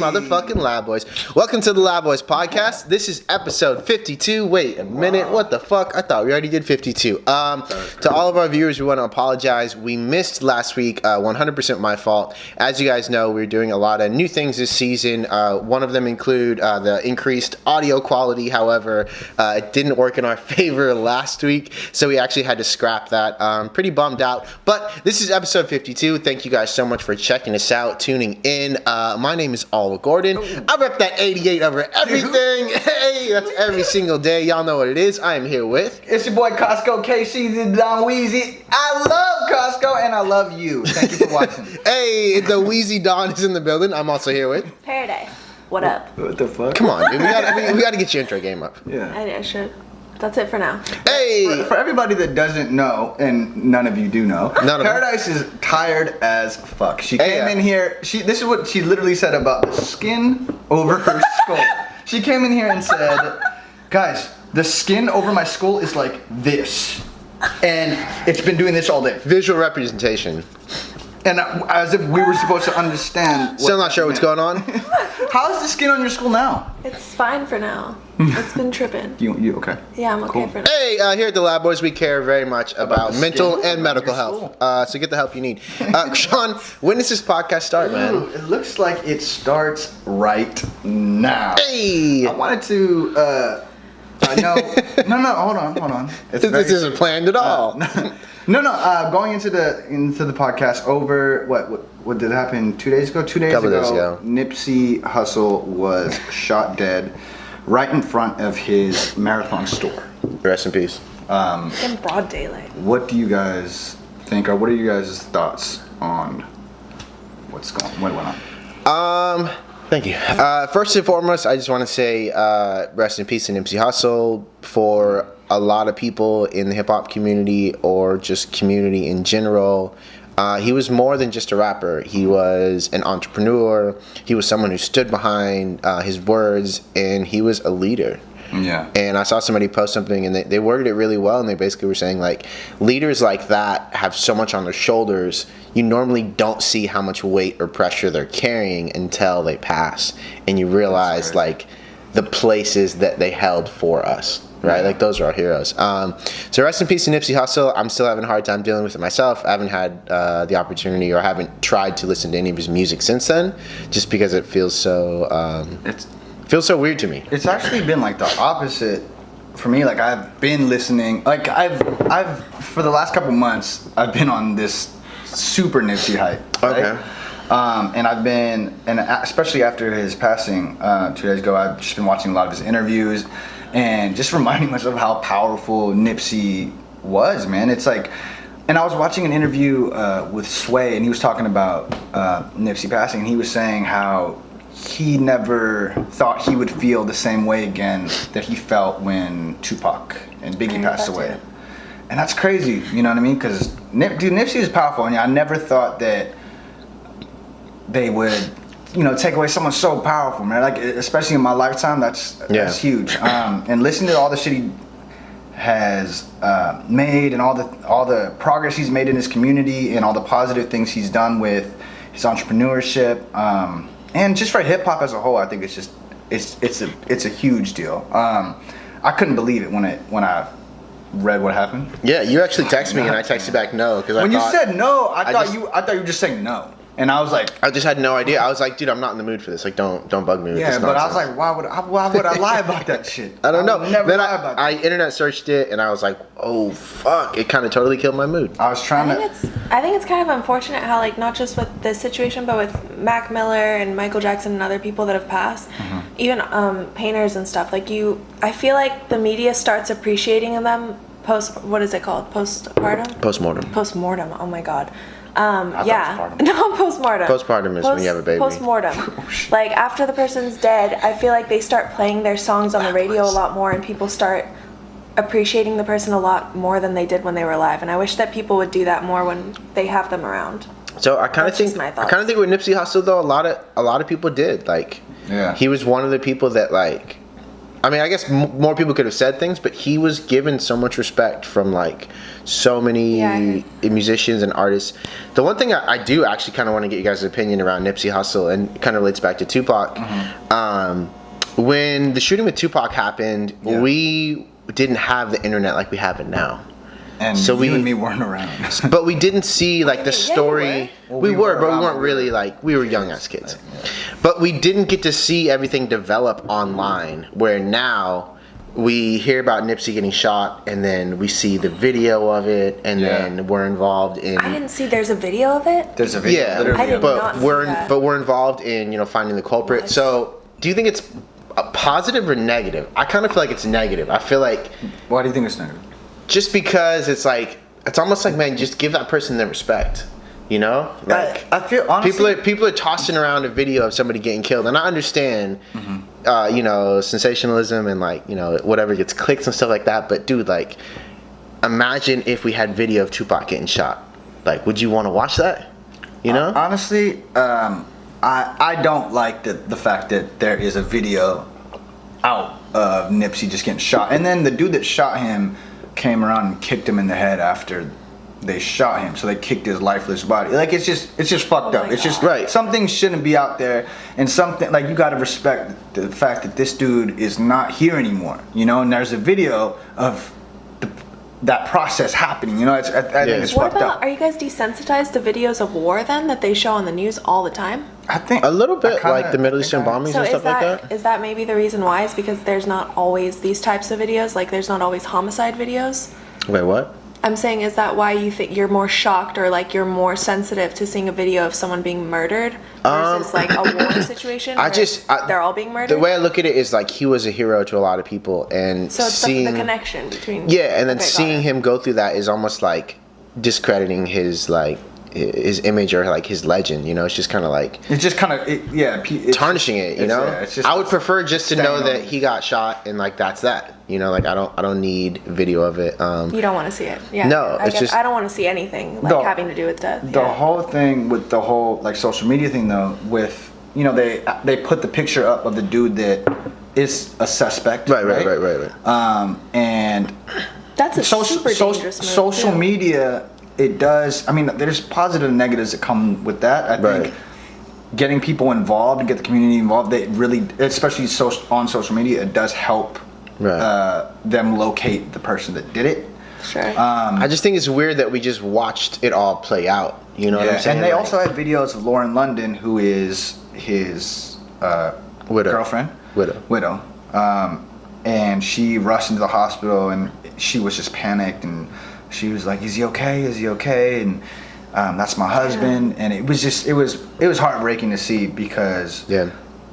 motherfucking Lab Boys. Welcome to the Lab Boys podcast. This is episode 52. Wait a minute. What the fuck? I thought we already did 52. To all of our viewers, we want to apologize. We missed last week. 100% my fault. As you guys know, we're doing a lot of new things this season. One of them include the increased audio quality. However, it didn't work in our favor last week, so we actually had to scrap that. Pretty bummed out. But this is episode 52. Thank you guys so much for checking us out, tuning in. My name is Oliver Gordon. I rep that 88 over everything. Hey, that's every single day. Y'all know what it is. I am here with... It's your boy Costco KC, the Don Weezy. I love Costco and I love you. Thank you for watching. Hey, the Weezy Don is in the building. I'm also here with... Paradise. What up? What the fuck? Come on, dude. We gotta get your intro game up. Yeah. I should. That's it for now. Hey! For everybody that doesn't know, and none of you do know, Paradise is tired as fuck. She came in here, this is what she literally said about the skin over her skull. She came in here and said, guys, the skin over my skull is like this. And it's been doing this all day. Visual representation. And as if we were supposed to understand. Still not sure what's going on. How's the skin on your skull now? It's fine for now. It's been tripping. You okay? Yeah, I'm okay for now. Hey, here at the Lab Boys, we care very much about mental and medical health. So get the help you need. Sean, when does this podcast start, man? Ooh, it looks like it starts right now. Hey! I wanted to, no, hold on. This isn't planned at all. Going into the podcast over, what did happen 2 days ago? 2 days ago, Nipsey Hussle was shot dead right in front of his marathon store. Rest in peace. In broad daylight. What do you guys think, or what are you guys' thoughts on what went on? Thank you. First and foremost, I just want to say rest in peace to Nipsey Hussle. For a lot of people in the hip-hop community or just community in general, he was more than just a rapper. He was an entrepreneur. He was someone who stood behind his words, and he was a leader. Yeah. And I saw somebody post something, and they worded it really well, and they basically were saying, like, leaders like that have so much on their shoulders, you normally don't see how much weight or pressure they're carrying until they pass, and you realize, like, the places that they held for us. Right, like those are our heroes. So rest in peace to Nipsey Hussle. I'm still having a hard time dealing with it myself. I haven't had the opportunity, or haven't tried to listen to any of his music since then, just because it feels so feels so weird to me. It's actually been like the opposite for me. Like I've been listening. Like I've for the last couple months, I've been on this super Nipsey hype. Right? Okay. And I've been, and especially after his passing 2 days ago, I've just been watching a lot of his interviews. And just reminding myself how powerful Nipsey was, man. It's like, and I was watching an interview with Sway, and he was talking about Nipsey passing, and he was saying how he never thought he would feel the same way again that he felt when Tupac and Biggie passed away. And that's crazy, you know what I mean? Because, Nipsey is powerful, and I never thought that they would... take away someone so powerful, man. Like, especially in my lifetime, that's huge. And listening to all the shit he has made, and all the progress he's made in his community, and all the positive things he's done with his entrepreneurship, and just for hip hop as a whole, I think it's a huge deal. I couldn't believe it when I read what happened. Yeah, you actually texted me, and I texted back no, because when you said no, I thought you were just saying no. And I was like, I just had no idea. I was like, dude, I'm not in the mood for this. Like, don't bug me with this nonsense. Yeah, but I was like, why would I lie about that shit? I don't know. Never then lie about that. I internet searched it, and I was like, oh fuck! It kind of totally killed my mood. I was trying I think it's kind of unfortunate how, like, not just with this situation, but with Mac Miller and Michael Jackson and other people that have passed, even painters and stuff. Like I feel like the media starts appreciating them what is it called? Postpartum. Postmortem. Oh my god. No, postmortem. Postpartum is when you have a baby. Postmortem. Like, after the person's dead, I feel like they start playing their songs on the radio a lot more, and people start appreciating the person a lot more than they did when they were alive. And I wish that people would do that more when they have them around. So I kind of think with Nipsey Hussle though, a lot of people did. Like, he was one of the people that, like, I mean, I guess more people could have said things, but he was given so much respect from like so many musicians and artists. The one thing I do actually kind of want to get you guys' opinion around Nipsey Hussle, and it kind of relates back to Tupac. When the shooting with Tupac happened, we didn't have the internet like we have it now. And so you and me weren't around. But we didn't see like the story. Well, we were, but we around, weren't really like, we were young as kids. But we didn't get to see everything develop online, where now we hear about Nipsey getting shot, and then we see the video of it, and then we're involved in. I didn't see there's a video of it. There's a video. Yeah, I did not see that. But we're involved in, you know, finding the culprit. What? So do you think it's a positive or negative? I kind of feel like it's negative. I feel like. Why do you think it's negative? Just because it's like, it's almost like, man, just give that person the respect, you know? Like, I feel honestly, people are tossing around a video of somebody getting killed, and I understand, you know, sensationalism and like, you know, whatever gets clicks and stuff like that. But dude, like, imagine if we had video of Tupac getting shot. Like, would you want to watch that? You know? Honestly, I don't like the fact that there is a video out of Nipsey just getting shot, and then the dude that shot him came around and kicked him in the head after they shot him. So they kicked his lifeless body. Like, it's just fucked up. It's just something shouldn't be out there, and something like, you got to respect the fact that this dude is not here anymore. You know, and there's a video of that process happening. You know, I think it's fucked up. Are you guys desensitized to videos of war then that they show on the news all the time? I think a little bit, like the Middle Eastern bombings and stuff like that. Is that maybe the reason why? Is because there's not always these types of videos? Like, there's not always homicide videos? Wait, what? I'm saying, is that why you think you're more shocked, or like you're more sensitive to seeing a video of someone being murdered versus like a war situation? They're all being murdered. The way I look at it is like, he was a hero to a lot of people, and so it's seeing the connection between. Yeah, and then seeing him go through that is almost like discrediting his like his image or like his legend. You know, it's just kind of like, it's just kind of tarnishing it. You know, I would prefer just to know that he got shot, and like that's that. You know, like I don't need video of it. You don't want to see it. Yeah. No, it's just, I don't want to see anything like having to do with death. The whole thing with the whole like social media thing though, with, you know, they put the picture up of the dude that is a suspect. Right. And that's a super dangerous move. Social media, it does. I mean, there's positive and negatives that come with that. I think getting people involved and get the community involved, they really, especially on social media, it does help them locate the person that did it. Sure. I just think it's weird that we just watched it all play out. You know what I'm saying? And they also had videos of Lauren London, who is his girlfriend. Widow. And she rushed into the hospital, and she was just panicked, and she was like, "Is he okay? Is he okay?" And that's my husband. And it was just, it was heartbreaking to see, because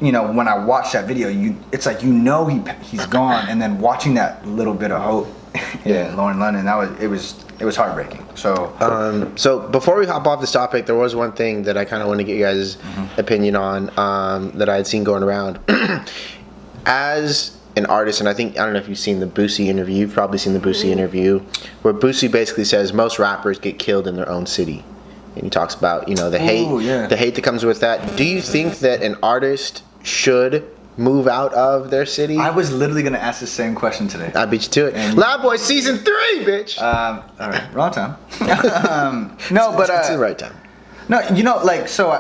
you know, when I watched that video, it's like, you know, he's gone, and then watching that little bit of hope in Lauren London, it was heartbreaking. So so before we hop off this topic, there was one thing that I kind of want to get you guys' opinion on, that I had seen going around. As an artist, and I don't know if you've seen the Boosie interview. You've probably seen the Boosie interview, where Boosie basically says most rappers get killed in their own city, and he talks about, you know, the hate that comes with that. Do you think that an artist should move out of their city? I was literally gonna ask the same question today. I beat you to it. Loud Boy season 3, bitch. All right, wrong time. No, but it's the right time. No, you know, like, so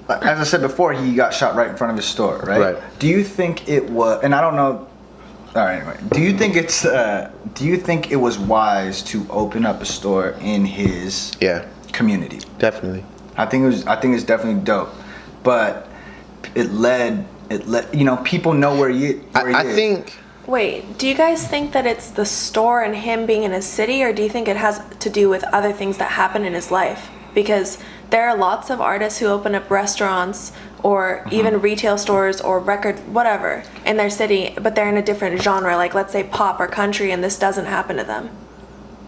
as I said before, he got shot right in front of his store, right? Do you think it was? And I don't know. All right, anyway, do you think it was wise to open up a store in his community? Definitely. I think it's definitely dope, but it led, you know, people know where he is. Wait, do you guys think that it's the store and him being in his city, or do you think it has to do with other things that happen in his life? Because there are lots of artists who open up restaurants or even retail stores or record whatever in their city, but they're in a different genre, like let's say pop or country, and this doesn't happen to them.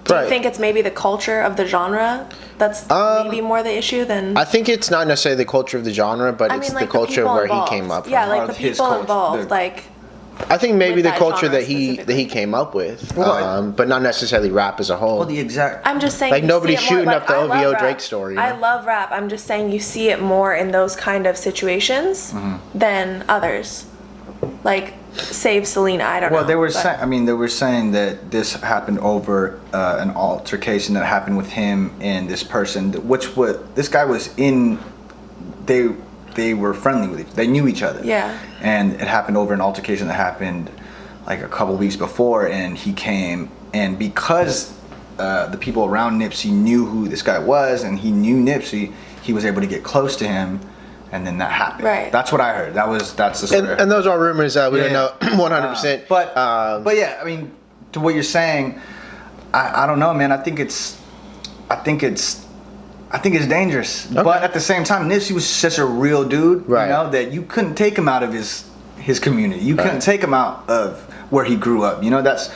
Do you think it's maybe the culture of the genre that's maybe more the issue than? I think it's not necessarily the culture of the genre, but it's the culture of where he came up from. Yeah, like the people involved, like. I think maybe the culture that he came up with, but not necessarily rap as a whole. Well, the exact. I'm just saying, like nobody's shooting up the OVO Drake story. I love rap. I'm just saying you see it more in those kind of situations than others. Like save Selena. I don't know. Well, they were but- saying. I mean, they were saying that this happened over an altercation that happened with him and this person. This guy was in. They were friendly with each. They knew each other. Yeah. And it happened over an altercation that happened like a couple weeks before, and he came, and because the people around Nipsey knew who this guy was, and he knew Nipsey, he was able to get close to him. And then that happened. Right. That's what I heard. That's the story. And those are rumors. We don't know 100%. But yeah, I mean, to what you're saying, I don't know, man. I think it's dangerous. Okay. But at the same time, Nipsey was such a real dude, right. you know, that you couldn't take him out of his community. You couldn't take him out of where he grew up. You know, that's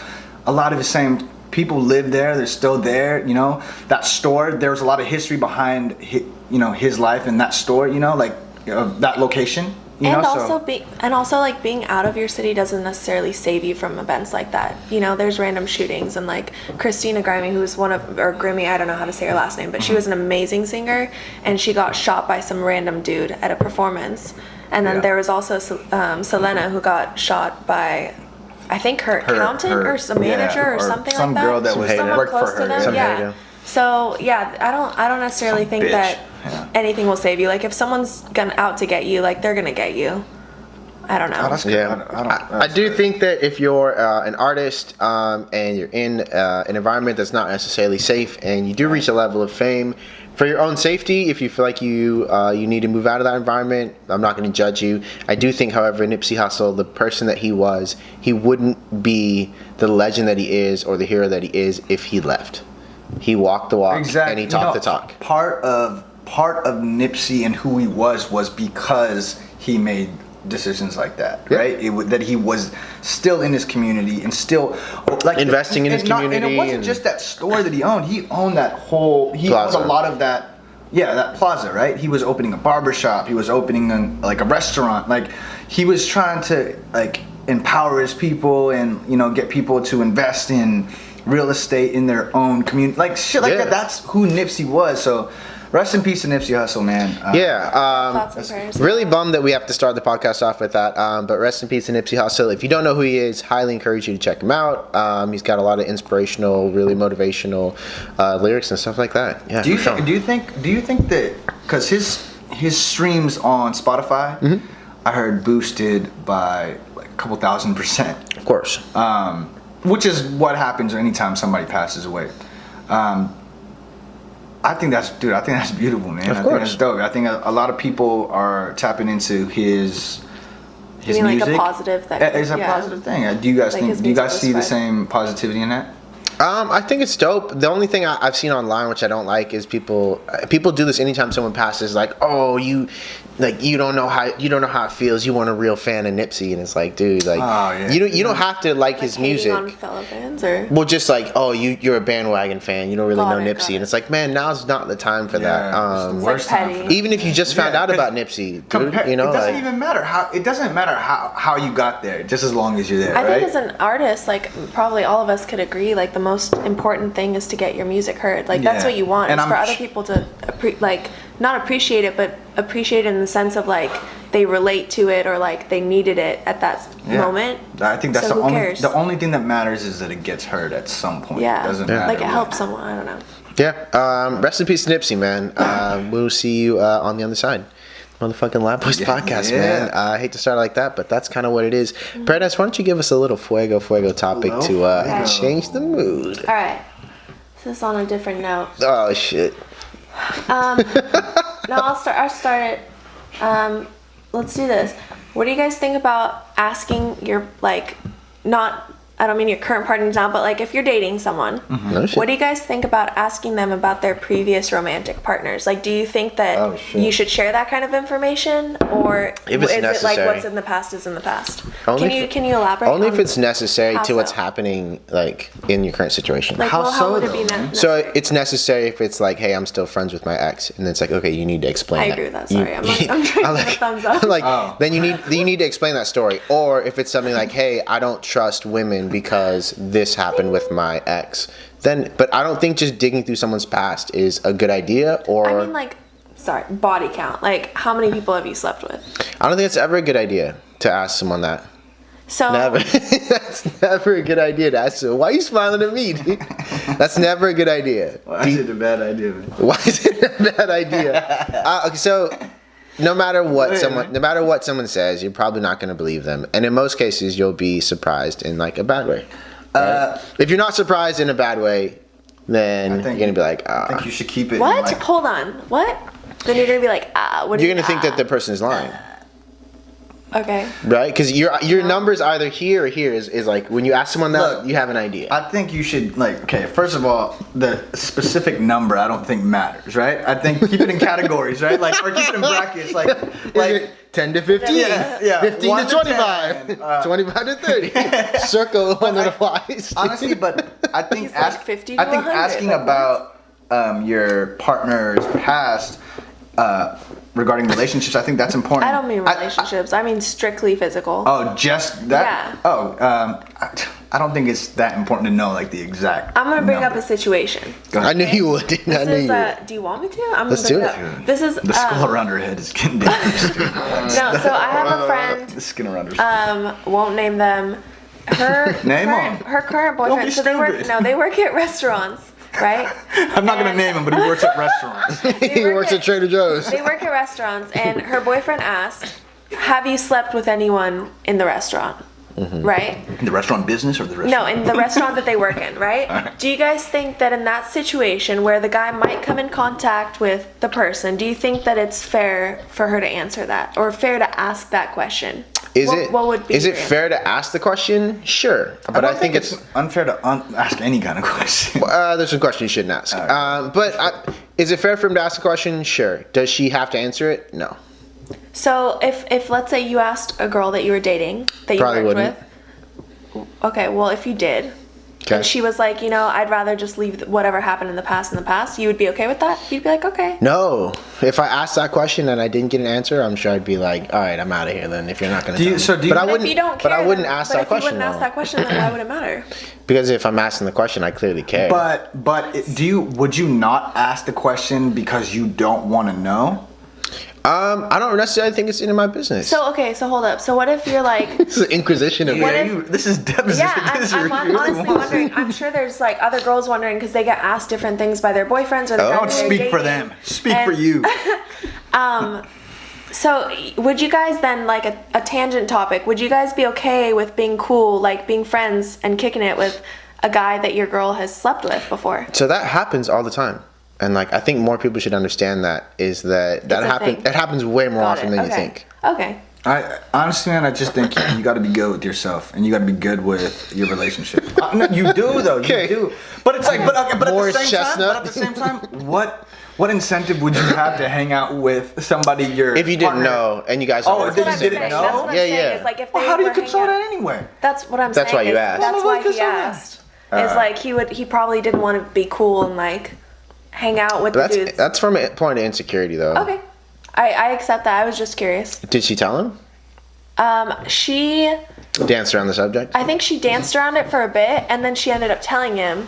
a lot of his same people live there. They're still there. You know, that store. There was a lot of history behind his life in that store. You know, like. That location, and also like being out of your city doesn't necessarily save you from events like that. You know, there's random shootings, and like Christina Grimmie, who's Grimmie, I don't know how to say her last name, but she was an amazing singer, and she got shot by some random dude at a performance. And then there was also Selena, who got shot by, I think her accountant or a manager or something like that. Some girl that was someone close to them. Some Yeah. hater. So yeah, I don't necessarily think bitch. that anything will save you. Like if someone's out to get you, like they're gonna get you. I don't know. Oh, that's good. Yeah, I do think that if you're an artist and you're in an environment that's not necessarily safe, and you do reach a level of fame, for your own safety, if you feel like you need to move out of that environment, I'm not going to judge you. I do think, however, Nipsey Hussle, the person that he was, he wouldn't be the legend that he is or the hero that he is if he left. He walked the walk and he talked the talk. Part of Nipsey and who he was because he made decisions like that, right? That he was still in his community and still like investing in his community. And it wasn't just that store that he owned. He owned that whole. He plaza. owned a lot of that. Yeah, that plaza, right? He was opening a barbershop. He was opening a restaurant. Like he was trying to like empower his people and get people to invest in real estate in their own community, like shit like that. That's who Nipsey was. So rest in peace to Nipsey Hussle, man. Thoughts and prayers. Really bummed that we have to start the podcast off with that, but rest in peace to Nipsey Hussle. If you don't know who he is, highly encourage you to check him out. He's got a lot of inspirational, really motivational lyrics and stuff like that. Yeah. Do you think that because his streams on Spotify, I heard boosted by like a couple $1,000%. Of course. Which is what happens anytime somebody passes away. I think that's beautiful, man. Of I course. think that's dope. I think a lot of people are tapping into his You mean music. like a positive thing? It's a positive thing. Do you guys Like his do you guys music see the was fine. same positivity in that? I think it's dope. The only thing I've seen online, which I don't like, is people do this anytime someone passes. Like, oh, you don't know how it feels. You weren't a real fan of Nipsey, and it's like, dude, like, you don't have to like his music. On fellow fans, or Well, just like, oh, you're a bandwagon fan. You don't really know Got Nipsey, it. and it's like, man, now's not the time for that. It's the worst time petty. for that. Even if you just found Yeah, out 'cause about Nipsey, dude, it doesn't like, even matter how you got there, just as long as you're there, I right? think as an artist, like probably all of us could agree, like the most important thing is to get your music heard. Like that's Yeah. what you want. And is for I'm other people to not appreciate it, but appreciate it in the sense of like they relate to it or like they needed it at that moment. I think that's So who the cares? only thing that matters is that it gets heard at some point. Yeah, It doesn't matter. like it what. helps someone. I don't know. yeah. Rest in peace, to Nipsey, man. We'll see you on the other side. Motherfucking Lab Boys podcast, man. I hate to start like that, but that's kind of what it is. Paradise, why don't you give us a little fuego topic to change the mood? All right. This is on a different note. Oh shit. No, I'll start it. Let's do this. What do you guys think about asking your I don't mean your current partner now, but like if you're dating someone, No shit. what do you guys think about asking them about their previous romantic partners? Like, do you think that you should share that kind of information, or If it's is it like necessary. what's in the past is in the past? Only Can you elaborate? Only if on it's necessary how to what's so? happening, like in your current situation. Like, How well, so, how would it be though? necessary? So it's necessary if it's like, hey, I'm still friends with my ex, and it's like, okay, you need to explain. I that. agree with that. Sorry, I'm trying to give a thumbs up. Like, then you need to explain that story. Or if it's something like, hey, I don't trust women because this happened with my ex. But I don't think just digging through someone's past is a good idea. Or I mean, body count. Like, how many people have you slept with? I don't think it's ever a good idea to ask someone that. So Never. That's never a good idea to ask. So why are you smiling at me, dude? That's never a good idea. Why is it a bad idea, man? Why is it a bad idea? Okay, so no matter what someone says, you're probably not going to believe them, and in most cases, you'll be surprised in like a bad way. Right? If you're not surprised in a bad way, then you're going to be like, I think you should keep it. what? In, like, Hold on. What? Then you're gonna be like, what? You're going to think that the person is lying. Okay. Right? Because your numbers either here or here is like when you ask someone that, Look, you have an idea. I think you should first of all, the specific number I don't think matters, right? I think keep it in categories, right? Like or keep it in brackets, like 10 to 15, yeah, 15 1 to to 25, 10, 25 to 30. Circle when it applies. Honestly, but I think He's like 50 to I think 100, asking like about your partner's past regarding relationships, I think that's important. I don't mean relationships. I mean strictly physical. Oh, just that? Yeah. Oh, I don't think it's that important to know like the exact. I'm gonna bring number. up a situation. Go ahead. I knew you would. This I knew is, you would. do you want me to? I'm Let's gonna do bring it. up. This is The skull around her head is getting dangerous. Dude. no. So I have a friend. The skin around her. Won't name them. Her Name current, 'em. her current Don't be boyfriend. So they work. stupid. No, they work at restaurants, right? I'm not gonna name him, but he works at restaurants. He works at Trader Joe's. They work at restaurants, and her boyfriend asked, "Have you slept with anyone in the restaurant?" Right? In the restaurant business or the restaurant? No, in the restaurant that they work in, right? Do you guys think that in that situation where the guy might come in contact with the person, do you think that it's fair for her to answer that or fair to ask that question? What would be is your it fair to ask the question? Sure, but I think it's unfair to ask any kind of question. there's some questions you shouldn't ask. Is it fair for him to ask the question? Sure. Does she have to answer it? No. So if let's say you asked a girl that you were dating that you Probably worked wouldn't. with, okay, well if you did, and she was like, I'd rather just leave whatever happened in the past, you would be okay with that? You'd be like, okay. No. If I asked that question and I didn't get an answer, I'm sure I'd be like, all right, I'm out of here then. If you're not going to. But I But wouldn't. if you don't care, but I wouldn't then- ask but that if question. you wouldn't ask that question, then why would it matter? Because if I'm asking the question, I clearly care. But would you not ask the question because you don't want to know? I don't necessarily think it's into my business. So hold up. So what if you're like, This is an inquisition of What me. if- This is devastating. I'm honestly wondering. I'm sure there's like other girls wondering because they get asked different things by their boyfriends or the guy Don't that they're speak for dating. them. Speak for And- you. So would you guys then, like a tangent topic, would you guys be okay with being cool, like being friends and kicking it with a guy that your girl has slept with before? So that happens all the time. And like I think more people should understand that a happens. thing. It happens way more Got often it. than you Okay. think. Okay. I honestly, man, I just think you got to be good with yourself, and you got to be good with your relationship. No, you do though. Okay. You do. But it's like, but Morris at the same Chestnut. time, what incentive would you have to hang out with somebody If you didn't know and you guys Oh, all if work they in the didn't same know? That's what I'm Yeah, saying. yeah. It's like if Well, they how do you were control hanging that out- anyway? That's what I'm That's saying. why you asked. That's Well, why because he of that. asked. It's like he probably didn't want to be cool and like hang out with the dudes. That's from a point of insecurity though. Okay. I accept that. I was just curious. Did she tell him? She, Danced around the subject? I think she danced around it for a bit, and then she ended up telling him.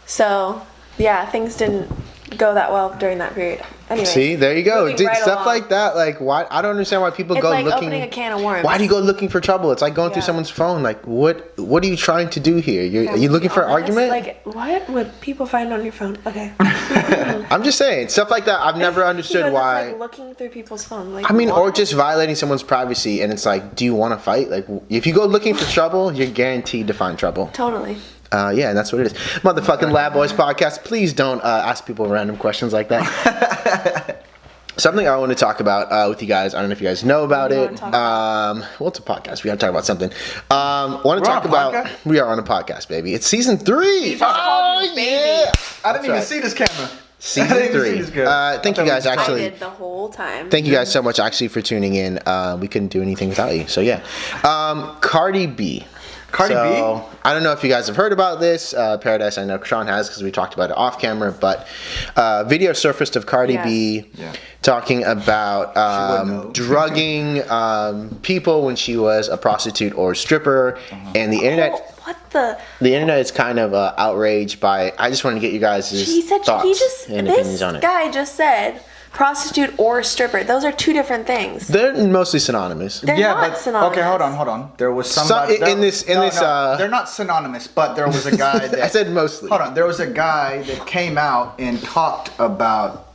So, yeah, things didn't go that well during that period. Anyway. See, there you go. moving Dude, right stuff along. like that, like why I don't understand why people It's go like looking opening a can of worms. Why do you go looking for trouble? It's like going through Yeah. someone's phone. Like what are you trying to do here? Are you looking for an Honest, argument? Like, what would people find on your phone? Okay. I'm just saying, stuff like that I've never understood Because why. It's like looking through people's phone. Like, I mean, or what? just violating someone's privacy, and it's like, do you want to fight? Like, if you go looking for trouble, you're guaranteed to find trouble. Totally. Yeah, and that's what it is. Motherfucking Lab Boys podcast. Please don't ask people random questions like that. Something I want to talk about with you guys. I don't know if you guys know about What do you it. wanna talk Well, it's a podcast. We got to talk about something. Want to talk on a about? podcast? We are on a podcast, baby. It's season 3. just called me baby. yeah! I didn't even right. see this camera. I Season didn't even see 3. this girl. Thank you guys. I Actually, did the whole time. thank you guys so much actually for tuning in. We couldn't do anything without you. So yeah, Cardi B. Cardi B? I don't know if you guys have heard about this. Paradise, I know Sean has because we talked about it off camera. But video surfaced of Cardi B Yeah. talking about wouldn't know. drugging people when she was a prostitute or stripper, and the internet. Oh, what the? The internet is kind of outraged by. I just want to get you guys' He said thoughts he just. and This opinions on it. guy just said prostitute or stripper. Those are two different things. They're mostly synonymous. They're not synonymous. Okay, hold on. There was somebody they're not synonymous, but there was a guy that I said mostly. Hold on, there was a guy that came out and talked about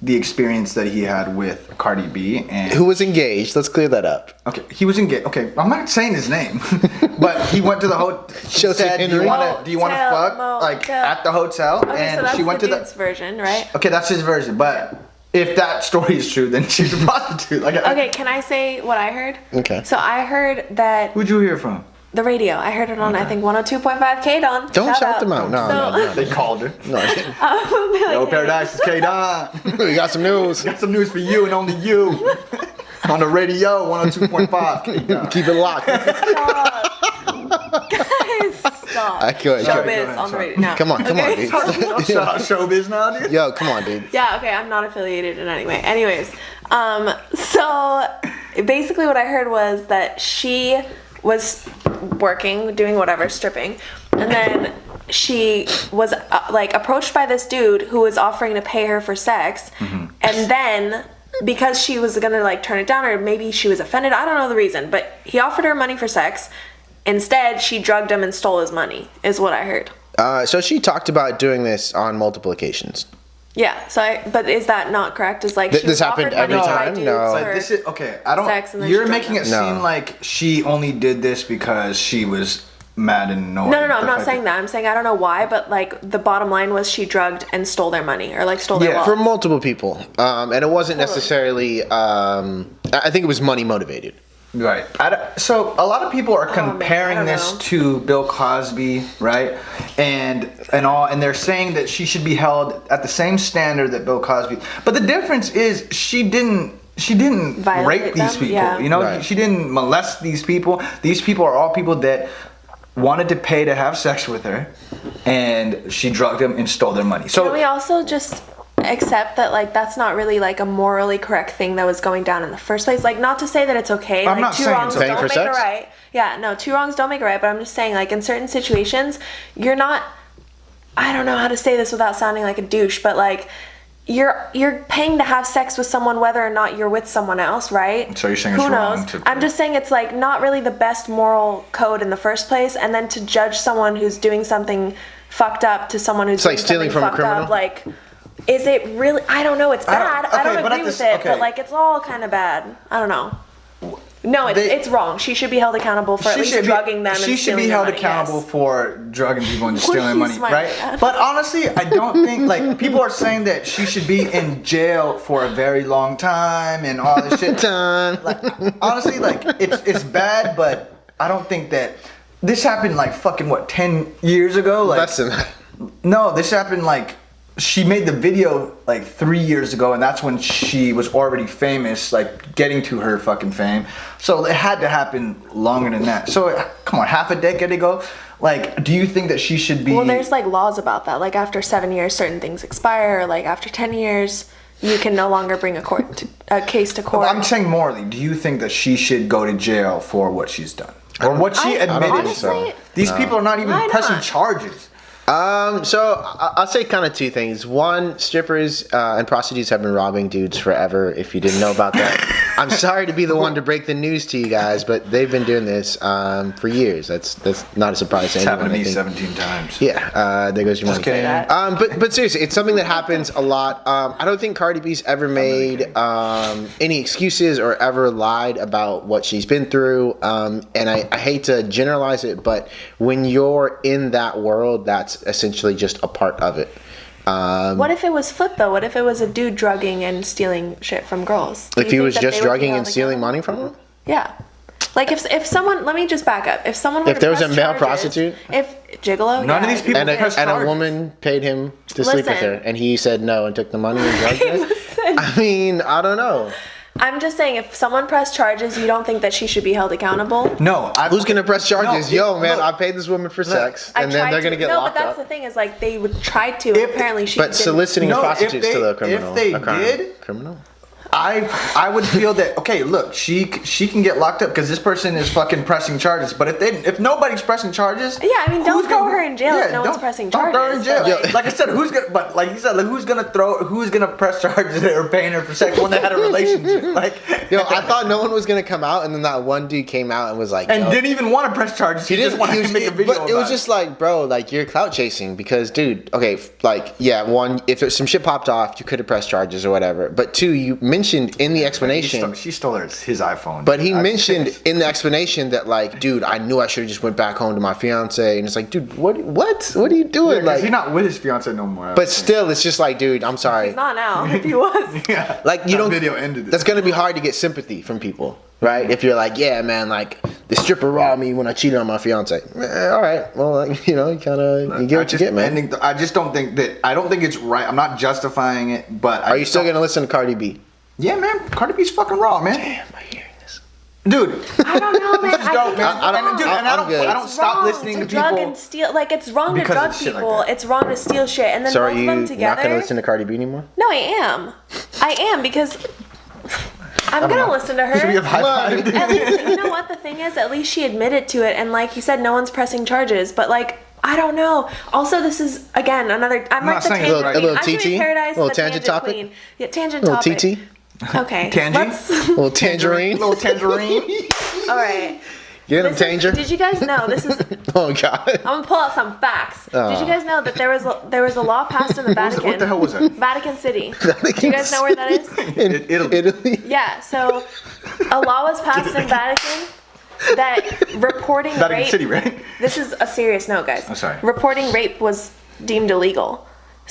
the experience that he had with Cardi B and Who was engaged? Let's clear that up. Okay, he was engaged. Okay, I'm not saying his name, but he went to the hotel. Said, "Do you want to fuck at the hotel?" Okay, and so that's she went the to dude's version, right? Okay, that's his version. But if that story is true, then she's a prostitute. Okay, can I say what I heard? Okay. So I heard that Who'd you hear from? the radio. I heard it on I think 102.5 K Don. Don't shout them out. No. They called her. No. Yo, Paradise is K Don. We got some news. Got some news for you and only you. On the radio, 102.5 K Don. Keep it locked. Guys, stop. I could. Showbiz on the radio. No. Come on, dude. Showbiz now, dude. Yo, come on, dude. Yeah, okay, I'm not affiliated in any way. Anyways, so basically what I heard was that she was working, doing whatever, stripping, and then she was approached by this dude who was offering to pay her for sex, and then because she was gonna turn it down, or maybe she was offended, I don't know the reason, but he offered her money for sex. Instead, she drugged him and stole his money, is what I heard. So she talked about doing this on multiple occasions. Yeah, but is that not correct? Is she this happened every time? No. But this is okay. I don't. Sex and then You're she making it drugged him. seem like she only did this because she was mad and annoyed. No, I'm not saying that. I'm saying I don't know why, but the bottom line was she drugged and stole their money, or stole their wallet. From multiple people, and it wasn't necessarily. I think it was money motivated. Right. So a lot of people are comparing this to Bill Cosby, right? And they're saying that she should be held at the same standard that Bill Cosby. But the difference is she didn't rape these people. Yeah. You know, Right. She didn't molest these people. These people are all people that wanted to pay to have sex with her, and she drugged them and stole their money. So can we also just accept that that's not really a morally correct thing that was going down in the first place? Not to say that it's okay. I'm not two saying wrongs it's don't okay. make Paying a for sex? right. Yeah, no, two wrongs don't make a right. But I'm just saying, in certain situations, you're not. I don't know how to say this without sounding like a douche, but you're paying to have sex with someone whether or not you're with someone else, right? So you're saying who it's knows? wrong to- I'm just saying it's not really the best moral code in the first place, and then to judge someone who's doing something fucked up to someone who's doing stealing something from a fucked criminal? up, is it really? I don't know. It's bad. I don't but agree at with the- it, okay. but it's all kind of bad. I don't know. No, it's wrong. She should be held accountable for at least drugging them. She and should be stealing held their money, accountable yes. for drugging people and stealing you money, smiling right? at? But honestly, I don't think people are saying that she should be in jail for a very long time and all this shit. Honestly, it's bad, but I don't think that this happened 10 years ago. Less than that. No, this happened she made the video 3 years ago, and that's when she was already famous, getting to her fucking fame. So it had to happen longer than that. So come on, half a decade ago. Do you think that she should be? Well, there's laws about that. After 7 years, certain things expire. After 10 years, you can no longer bring a case to court. I'm saying morally, do you think that she should go to jail for what she's done, or what she admitted? honestly, These people are not even why pressing not? charges. So I'll say kind of two things. One, strippers and prostitutes have been robbing dudes forever. If you didn't know about that, I'm sorry to be the one to break the news to you guys, but they've been doing this for years. That's not a surprise to It's anyone. happened to me I think. 17 times. Yeah, there goes your money. kidding. But seriously, it's something that happens a lot. I don't think Cardi B's ever made any excuses or ever lied about what she's been through. And I hate to generalize it, but when you're in that world, that's essentially just a part of it. What if it was flipped though? What if it was a dude drugging and stealing shit from girls? Do If you he think was that just they would be drugging held and stealing accountable? money from them? Yeah. If someone, let me just back up. If someone were If to there was a press male charges- prostitute? if gigolo, None of these people And press a charges. woman paid him to sleep with her, Listen. and he said no and took the money and drugged her? Listen. I mean, I don't know. I'm just saying, if someone pressed charges, you don't think that she should be held accountable? No, Who's gonna press charges? No, Yo, man, look. I paid this woman for sex, I and then tried they're gonna to- get no, locked but that's up. the thing is they would try to. If- apparently, she But didn't. soliciting a No, if prostitute's they- still a criminal. if they a crime. did- criminal. I would feel that, okay, look, she can get locked up because this person is fucking pressing charges. But if nobody's pressing charges, Yeah, I mean, don't throw her in jail if no one's pressing charges. Don't throw her in jail. but, Like I said, who's gonna press charges that are paying her for sex when they had a relationship? Like, I thought no one was gonna come out, and then that one dude came out and was like, and didn't even want to press charges. He just wanted to make a video. But it was just like, bro, like you're clout chasing because, dude. Okay, like yeah, one, if there's some shit popped off, you could have pressed charges or whatever. But two, you mentioned in the explanation, she stole his iPhone. But he mentioned in the explanation that like, dude, I knew I should have just went back home to my fiance, and it's like, dude, what are you doing? Yeah, like, he's not with his fiance no more. But still, it's just like, dude, I'm sorry. He's not now. If he was, yeah, like you don't. Video ended. That's gonna be hard to get sympathy from people, right? If you're like, yeah, man, like the stripper robbed me when I cheated on my fiance. All right, well, like, you get what you get, man. I just don't think it's right. I'm not justifying it, but are you still gonna listen to Cardi B? Yeah, man. Cardi B's fucking raw, man. Damn, I'm hearing this. Dude, I don't know, man. I don't stop listening to people. Drug and steal, like it's wrong to drug people. Like it's wrong to steal shit, and then so both of them together. Are you not gonna listen to Cardi B anymore? No, I am because I'm gonna listen to her. Should we have high-fived? At least, you know what the thing is? At least she admitted to it, and like he said, no one's pressing charges. But like, I don't know. Also, this is again another. I'm like the tangent queen. A little I'm TT, Paradise, a little the tangent topic. Queen. Yeah, tangent little topic. TT. Okay. Tangent. A little tangerine. Little tangerine. All right. Get him, Tanger. Did you guys know this is? Oh God. I'm gonna pull out some facts. Did you guys know that there was a law passed in the Vatican? What the hell was that? Vatican City. Do you guys know where that is? In Italy. Yeah. So a law was passed in Vatican that reporting Vatican rape. City, right? This is a serious note, guys. I'm sorry. Reporting rape was deemed illegal.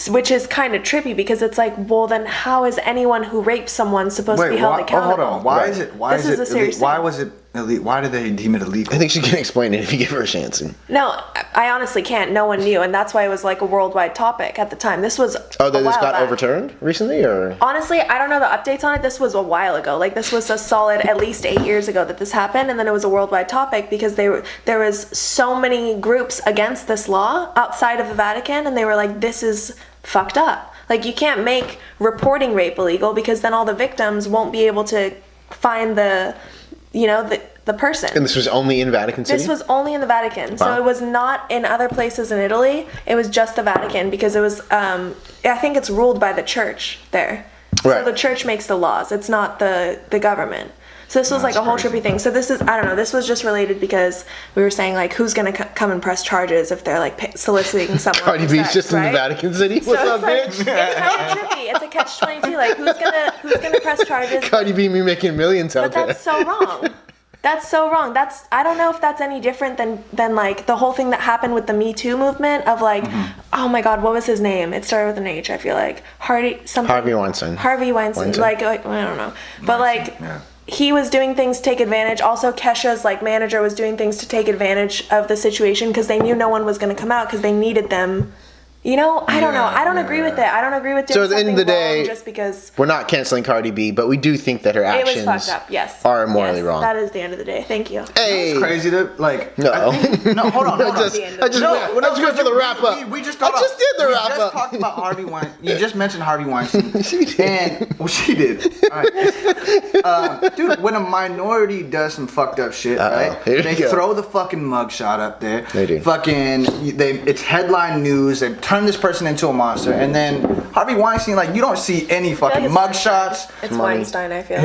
Which is kind of trippy because it's like, well, then how is anyone who rapes someone supposed to be held accountable? Hold on. Why is it? Why This is is it? a serious Why thing. was it illegal? Why did they deem it illegal? I think she can explain it if you give her a chance. No, I honestly can't. No one knew, and that's why it was like a worldwide topic at the time. This was Oh, that this got back. overturned recently, or? Honestly, I don't know the updates on it. This was a while ago. Like this was a solid at least 8 years ago that this happened, and then it was a worldwide topic because there was so many groups against this law outside of the Vatican, and they were like, "This is fucked up." Like you can't make reporting rape illegal because then all the victims won't be able to find the person. And this was only in Vatican City? This was only in the Vatican. Wow. So it was not in other places in Italy. It was just the Vatican because it was, I think it's ruled by the church there. Right. So the church makes the laws. It's not the government. So this was like a whole trippy thing. So this is, I don't know, this was just related because we were saying like, who's going to come and press charges if they're like soliciting someone. Cardi for B's sex, just right? in the Vatican City? What's up, like, bitch? It's kind of trippy. It's a catch-22. Like who's gonna press charges? Cardi B me making millions out But there. that's so wrong. That's so wrong. I don't know if that's any different than like the whole thing that happened with the Me Too movement of like, oh my God, what was his name? It started with an H, I feel like. Harvey Weinstein. Like, I don't know. But like, he was doing things to take advantage. Also, Kesha's like manager was doing things to take advantage of the situation because they knew no one was going to come out because they needed them. I don't know. I don't agree with it. I don't agree with doing So at the end of the day, just because we're not canceling Cardi B, but we do think that her actions it was fucked up. Yes, are morally wrong. That is the end of the day. Thank you. Hey, It's crazy to like. No. Hold on. I just went for the wrap up. We just I just did the wrap We just up. talked about Harvey Weinstein. You just mentioned Harvey Weinstein. She did. She did. All right. Dude, when a minority does some fucked up shit, right? Here They we go. throw the fucking mugshot up there. They do. It's headline news. They turn this person into a monster, and then Harvey Weinstein, like you don't see any fucking mugshots. It's money. Weinstein, I feel.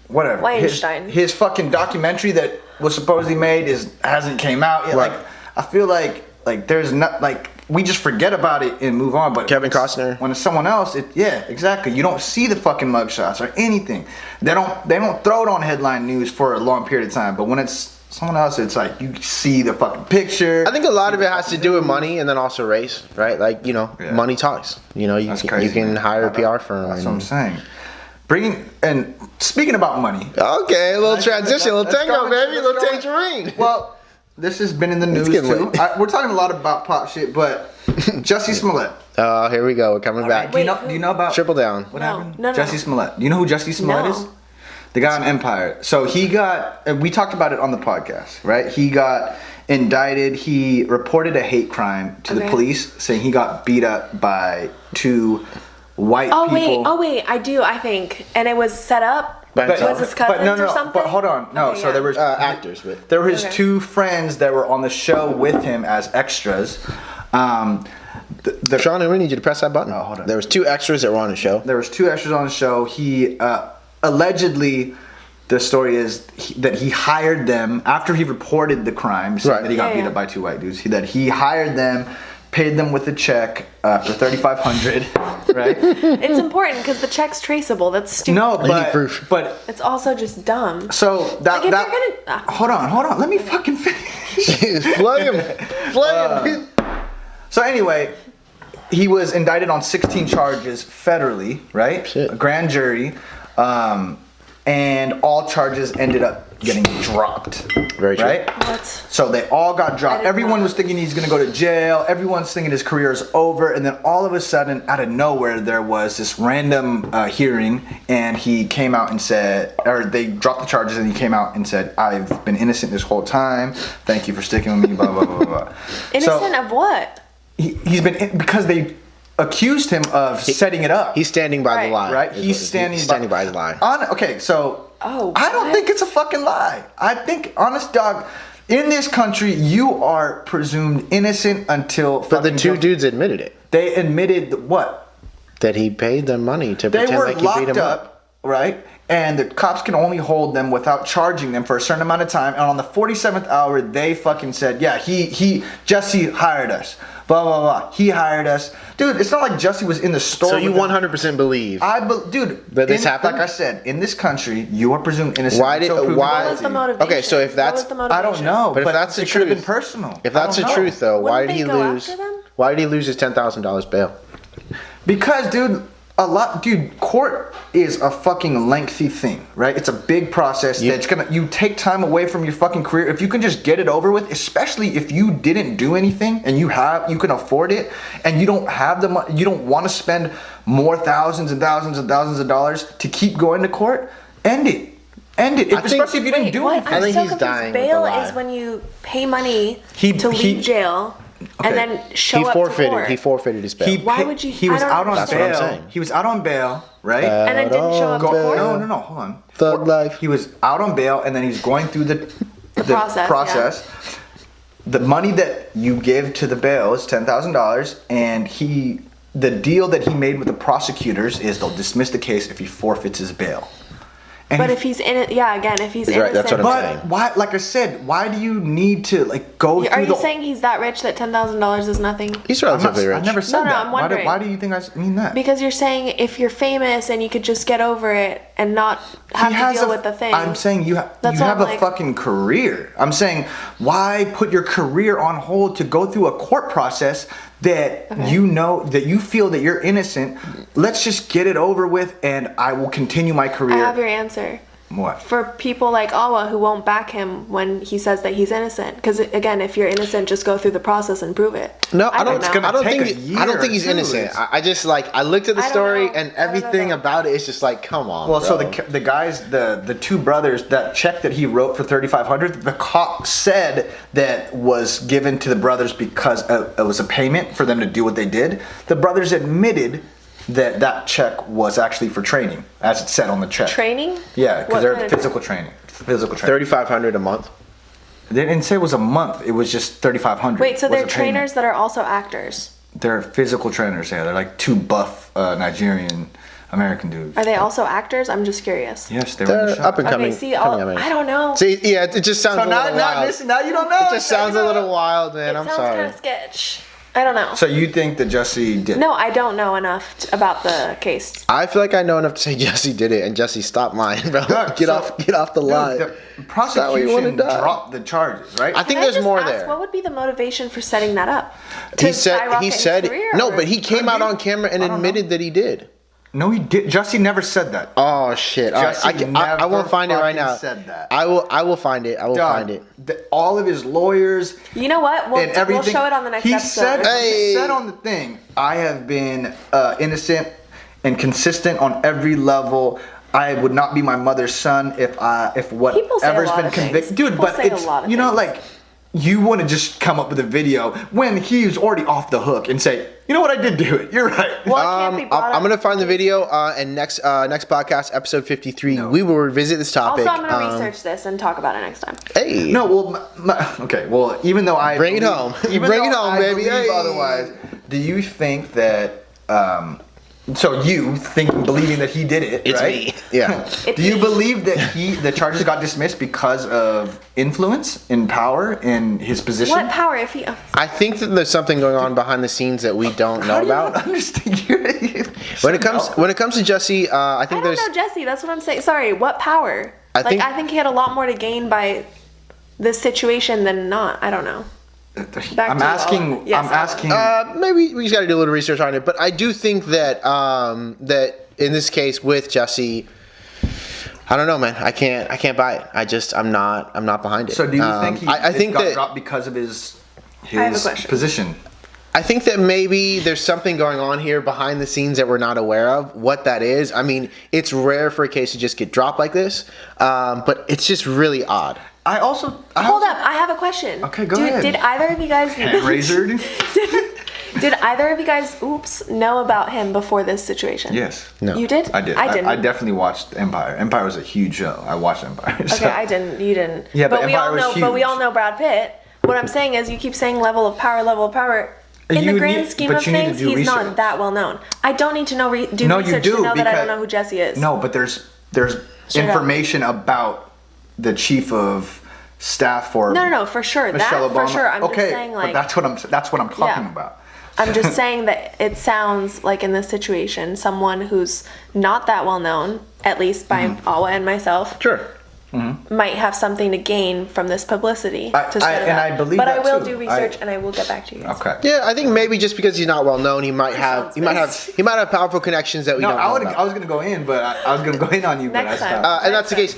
Weinstein. His fucking documentary that was supposedly made hasn't came out yet. Right. Like I feel like there's not like we just forget about it and move on. But Kevin Costner. when it's someone else, exactly. You don't see the fucking mugshots or anything. They don't throw it on headline news for a long period of time. But when it's someone else, it's like you see the fucking picture. I think a lot of it has to do with money and then also race, right? Like, money talks. You Crazy, can man. hire a PR firm. That's what I'm saying. Speaking about money. Okay, a little transition, a little let's tango, go baby, a into- little tangerine. Well, this has been in the news getting too. late. We're talking a lot about pop shit, but Jussie Smollett. Oh, here we go. We're coming back. Do you know about Triple down. what No, happened? no. Jussie Smollett. Do you know who Jussie Smollett No. is? The guy on Empire. So he got. We talked about it on the podcast, right? He got indicted. He reported a hate crime to the Okay. police, saying he got beat up by two white Oh people. wait, I do. I think, and it was set up. But Was his cousins or something? But hold on, no. Okay, so yeah. there was actors, but there were his Okay. 2 friends that were on the show with him as extras. Sean, we need you to press that button. Oh, hold on. There was 2 extras that were on the show. There was 2 extras on the show. He allegedly, the story is that he hired them after he reported the crime, saying Right. that he got Yeah, beat yeah. up by 2 white dudes. That he hired them, paid them with a check for $3,500, right? It's important because the check's traceable. That's stupid. No, need proof. but It's also just dumb. so that Like, if that you're gonna- hold on, let me fucking finish. Flay him. So anyway, he was indicted on 16 charges federally, right? Shit. A grand jury, and all charges ended up getting dropped. Very true. Right? What? So they all got I dropped. didn't Everyone know. was thinking he's gonna go to jail. Everyone's thinking his career is over. And then all of a sudden, out of nowhere, there was this random hearing, and he came out and said, or they dropped the charges, and he came out and said, "I've been innocent this whole time. Thank you for sticking with me." Blah blah blah blah. blah. Innocent of what? He's been because they accused him of setting it up. He's standing by Right. the lie. right. is He's what- standing by the lie. Okay, so Oh, I don't what? think it's a fucking lie. I think, honest dog, in this country, you are presumed innocent until. But the fucking 2 guilty. dudes admitted it. They admitted what? That he paid them money to They pretend were like he beat locked him up. up, right? And the cops can only hold them without charging them for a certain amount of time. And on the 47th hour, they fucking said, "Yeah, Jesse hired us." Blah blah blah. He hired us, dude. It's not like Jesse was in the store. So you with them. 100% believe. Dude. That this happened? Like I said, in this country, you are presumed innocent. Why did- until proven why- What was the guilty. motivation? Okay, so if What that's- was the I motivation? don't know. But if that's the it could have been truth- personal. If that's I the don't know. truth, though, why Wouldn't did he they go lose? after them? Why did he lose his $10,000 bail? Because, dude, court is a fucking lengthy thing, right? It's a big process that's you take time away from your fucking career. If you can just get it over with, especially if you didn't do anything and you can afford it, and you don't have the money, you don't want to spend more thousands and thousands and thousands of dollars to keep going to court, end it. Especially if you didn't do what? anything. I think I'm so he's confused. dying with the Bail lie. is when you pay money He- to he- leave jail Okay. and then show He up forfeited. to court. He forfeited his bail. Why would you- He was I don't out on understand. That's what I'm bail. saying. He was out on bail, right? And then didn't show up to court? No, hold on. Thug life. He was out on bail, and then he was going through the process, The money that you give to the bail is $10,000, and the deal that he made with the prosecutors is they'll dismiss the case if he forfeits his bail. And But if he's in it, yeah, again, if he's Right, innocent. that's what I'm saying. but why? Like I said, why do you need to go Are through you the? saying he's that rich that $10,000 is nothing? He's I'm not, relatively I rich. never said No, that. I'm Why wondering. why do you think I mean that? Because you're saying if you're famous and you could just get over it and not have He to has deal with the thing. I'm saying you That's have all a I'm like- fucking career. I'm saying why put your career on hold to go through a court process that you know that you feel that you're innocent. Let's just get it over with, and I will continue my I career. have your answer. What? For people like Awa who won't back him when he says that he's innocent. Because again, if you're innocent, just go through the process and prove it. No, I don't. know. gonna I don't take think. a year I don't think or he's two. innocent. It's- I just I looked at the I don't story know. and I don't know everything though. about it is just like, come on. Well, so bro. the guys, the 2 brothers, that check that he wrote for $3,500, the cop said that was given to the brothers because it was a payment for them to do what they did. The brothers admitted that check was actually for training, as it said on the check. Training? Yeah, What because they're kind of physical training. Physical training. $3,500 a month. They didn't say it was a month. It was just $3,500. Wait, so was they're a payment. trainers that are also actors. They're physical trainers. Yeah, they're like 2 buff Nigerian American dudes. Are they also actors? I'm just curious. Yes, they were in the They're show. up and coming. Okay, see, coming up, man. I don't know. See, yeah, it just sounds So a little wild. now you don't know. It just sounds a little wild, man. it I'm sounds sorry. kind of sketch. I don't know. So you think that Jesse did? No, I don't know enough about the case. I feel like I know enough to say Jesse did it, and Jesse, stop lying, bro. Look, get so- off the line. Dude, the Is that why you wanna prosecution die? dropped the charges, right? I think Can I there's just more ask, there. What would be the motivation for setting that up? He said skyrocket his career, no, or- but he came out on camera and I don't admitted that he did. No, he did. Jesse never said that. Oh shit! All right, Jesse I won't never find it right fucking now. said that. I will find it. I will Dog, find it. all of his lawyers You know what? We'll, and everything. we'll show it on the next he episode. Said, Hey. He said on the thing, I have been innocent and consistent on every level. I would not be my mother's son if People say a whatever's lot been of things. convicted, dude. People But say a it's lot of you know things. like you want to just come up with a video when he's already off the hook and say, you know what, I did do it. You're right. Well, it can't be brought I'm up. gonna find the video, and next podcast, episode 53, we will revisit this topic. Also, I'm gonna research this and talk about it next time. Hey, No, well, okay. Well, even though I Bring it home. even Bring though it home, I baby. believe Hey. Otherwise, do you think that? So you believing that he did it? it's right? me. Yeah. It's Do you me. believe that the charges got dismissed because of influence and power in his position? What power if he? I think that there's something going on behind the scenes that we don't How know do you about. not understand? When it comes to Jesse, I I think don't there's. know Jesse. That's what I'm saying. Sorry, what power? I think- I think he had a lot more to gain by this situation than not. I don't know. Back I'm to you, asking. Ola. Yes, I'm Ola. asking. Maybe we just got to do a little research on it, but I do think that that in this case with Jesse, I don't know, man. I can't buy it. I'm not behind it. So do you think he I think got that dropped because of his have a question. position? I think that maybe there's something going on here behind the scenes that we're not aware of. What that is, I mean, it's rare for a case to just get dropped like this, but it's just really odd. Hold up, I have a question. Okay, go ahead. Did either of you guys Hand razored? Did either of you guys know about him before this situation? Yes. No. You did? I did. I didn't. I definitely watched Empire. Empire was a huge show. I watched Empire. Okay, I didn't. You didn't. Yeah, but we Empire all was know. But we huge. all know Brad Pitt. What I'm saying is, you keep saying level of power. In You the grand need- scheme but of you need to things, do he's research. not that well known. I don't need to know do No, you research do, to know that I because- don't know who Jesse is. No, but there's Straight up. information about the chief of staff for No, for sure. Michelle That for Obama. sure. I'm okay, just saying, but like, that's what I'm talking Yeah. about. I'm just saying that it sounds like in this situation, someone who's not that well known, at least by Mm-hmm. Awa and myself, Sure. might have something to gain from this publicity. I- to set it and up. I believe but I that will too. do research and I will get back to you guys. Okay. Yeah, I think maybe just because he's not well known, he might have powerful connections that we No, don't know I about. was gonna go in, but I was gonna go in on you, but I Next time. stopped. And that's the case.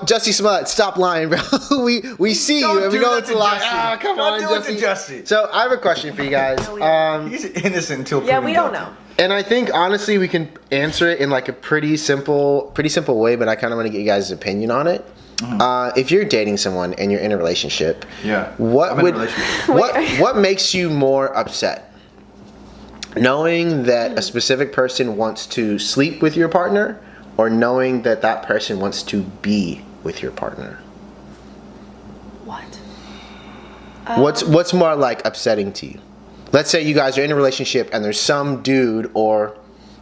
Jesse Smollett, stop lying, bro. we see Don't you and we do know that it's a to lie. Jesse. Come Don't on, do it to Jesse. Jesse. So I have a question for you guys. He's innocent until Yeah, proven we don't guilty. know. And I think honestly we can answer it in like a pretty simple way, but I kind of want to get you guys' opinion on it. If you're dating someone and you're in a relationship, Yeah. what I'm in a would relationship. what makes you more upset? Knowing that a specific person wants to sleep with your partner, or knowing that that person wants to be with your partner? What? What's more like upsetting to you? Let's say you guys are in a relationship and there's some dude or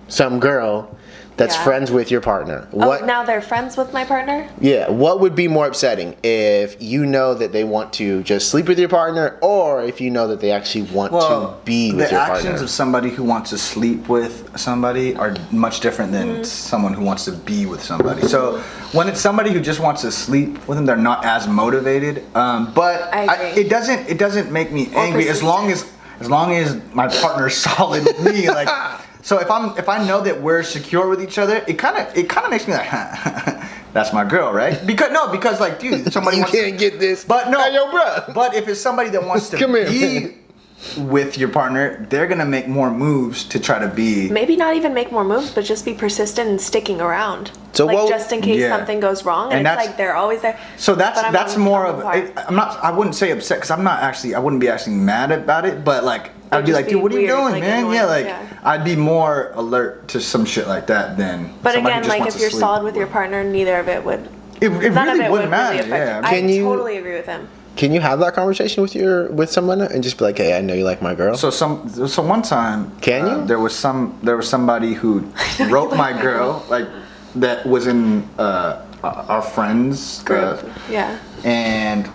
some girl that's Yeah. friends with your partner. Oh, now they're friends with my partner? Yeah, what would be more upsetting if you know that they want to just sleep with your partner, or if you know that they actually want to be with the your actions partner? of somebody who wants to sleep with somebody are much different than someone who wants to be with somebody. So when it's somebody who just wants to sleep with them, they're not as motivated. But I agree. it doesn't make me angry as long as my partner's solid with me. Like, so if I know that we're secure with each other, it kind of makes me like, that's my girl, right? Because like, dude, somebody You wants can't get this. But no, Hey, yo, bro. But if it's somebody that wants to Come here. be with your partner, they're gonna make more moves to try to be. Maybe not even make more moves, but just be persistent and sticking around. So like what- just in case Yeah. something goes wrong, and And it's that's- like they're always there. So But I'm that's on more the of. part. I wouldn't say upset because I wouldn't be actually mad about it, but like I'd be just like, be dude, what are you weird, doing, like man? annoying, Yeah, like yeah. I'd be more alert to some shit like that than. But somebody who again, just like wants if to you're sleep. solid with your partner, neither of it would. It None really of it would wouldn't matter. really affect Yeah. it. Can I you- totally agree with him. Can you have that conversation with someone and just be like, hey, I know you like my girl? So one time, Can you? There was somebody who wrote my girl like that was in our friends Group. Yeah. and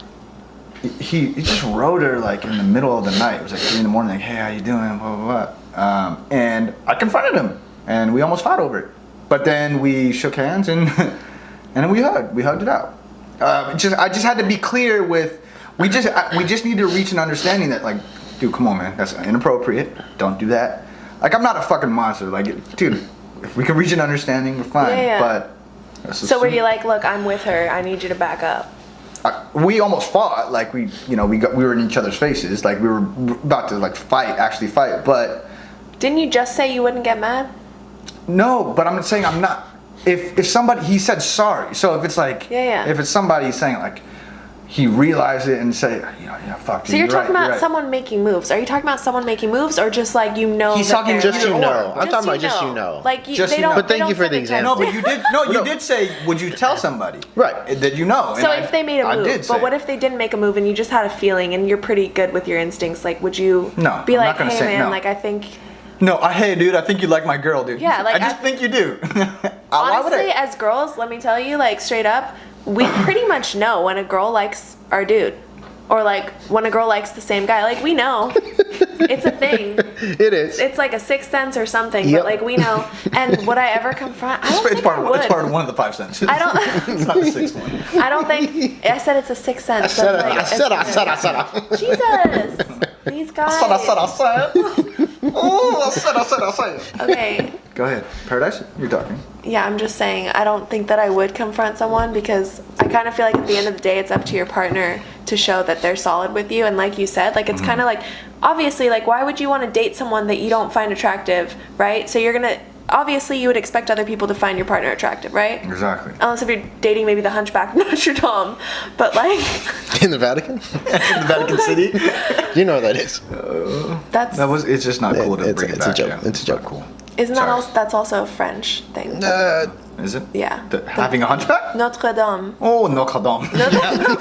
he just wrote her like in the middle of the night. It was like 3 in the morning. Like, hey, how you doing? Blah blah blah. And I confronted him, and we almost fought over it. But then we shook hands and and then we hugged. We hugged it out. I just had to be clear with. We just need to reach an understanding that like, dude, come on, man, that's inappropriate. Don't do that. Like, I'm not a fucking monster. Like, dude, if we can reach an understanding, we're fine. Yeah. But that's So were you like, look, I'm with her. I need you to back up. we almost fought. Like we were in each other's faces. Like we were about to like actually fight. But Didn't you just say you wouldn't get mad? no, but I'm saying I'm not. If somebody, he said sorry. So if it's like, Yeah. if it's somebody saying like, he realized it and say, yeah, fuck. So you're talking about someone making moves. Are you talking about someone making moves, or just like He's that talking they're- Just you know. I'm talking about just you know. Like Just they you don't. know. But thank they don't you for send the a text. example. No, but you did. No, you did say, would you tell somebody? Right. That you know. So And if they made a I move, did say but what it. if they didn't make a move and you just had a feeling and you're pretty good with your instincts? Like, would you No, be I'm like, not gonna hey say man, no. like I think. No, hey, dude, I think you like my girl, dude. Yeah, like, I just think you do. Why would Honestly, I? as girls, let me tell you, like straight up, we pretty much know when a girl likes our dude, or like when a girl likes the same guy. Like we know, it's a thing. It is. It's like a sixth sense or something. Yep. But like we know. And would I ever confront? I don't It's think part I of would. it's part of one of the 5 senses. I don't. It's not the 6th one. I don't think. I said it's a sixth sense. I said it. That's I said it. Jesus, these guys. I said. Oh, I said. Okay. Go ahead. Paradise, you're talking. Yeah, I'm just saying, I don't think that I would confront someone because I kind of feel like at the end of the day, it's up to your partner to show that they're solid with you. And like you said, like it's kind of like, obviously, like why would you want to date someone that you don't find attractive, right? So you're going to, obviously you would expect other people to find your partner attractive, right? Exactly. Unless if you're dating maybe the Hunchback of Notre Dame. But like, In the Vatican? In the Vatican City. You know what that is. that's, It's just not cool to It's bring a- it it's a back. joke. Yeah. It's a joke. Not cool. isn't that Sorry. also, that's also a French thing? Is it? Yeah. Having a hunchback? Notre Dame. Oh, Notre Dame.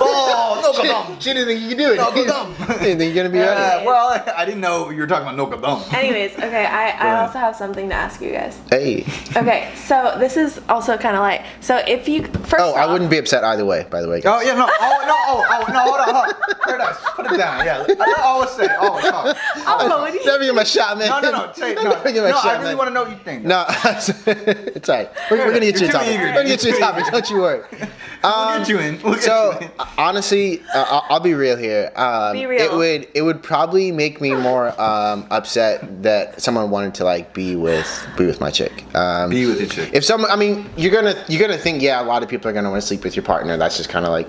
Oh, Notre Dame. She didn't think you could do it. Notre Dame. Didn't think you're gonna be ready. Well, I didn't know you were talking about Notre Dame. Anyways, okay, I ahead. also have something to ask you guys. Hey. Okay, so this is also kind of like, so if you, first Oh, off, I wouldn't be upset either way, by the way. Oh, yeah, no. Hold on. Paradise, put it down. Yeah. I always say, always talk. Oh, what do you- Never get my shot, man. No. Say, no. Never get my No, shot, I really man. want to know what you think. No, it's alright. We're gonna get you a You're too topic. eager. We're gonna get you a You're topic. too Don't you worry. We'll get you in. We'll get So you in. honestly, I'll be real here. Be real. It would probably make me more upset that someone wanted to like be with my chick. Be with your chick. If someone, I mean, you're gonna think, yeah, a lot of people are gonna want to sleep with your partner. That's just kind of like.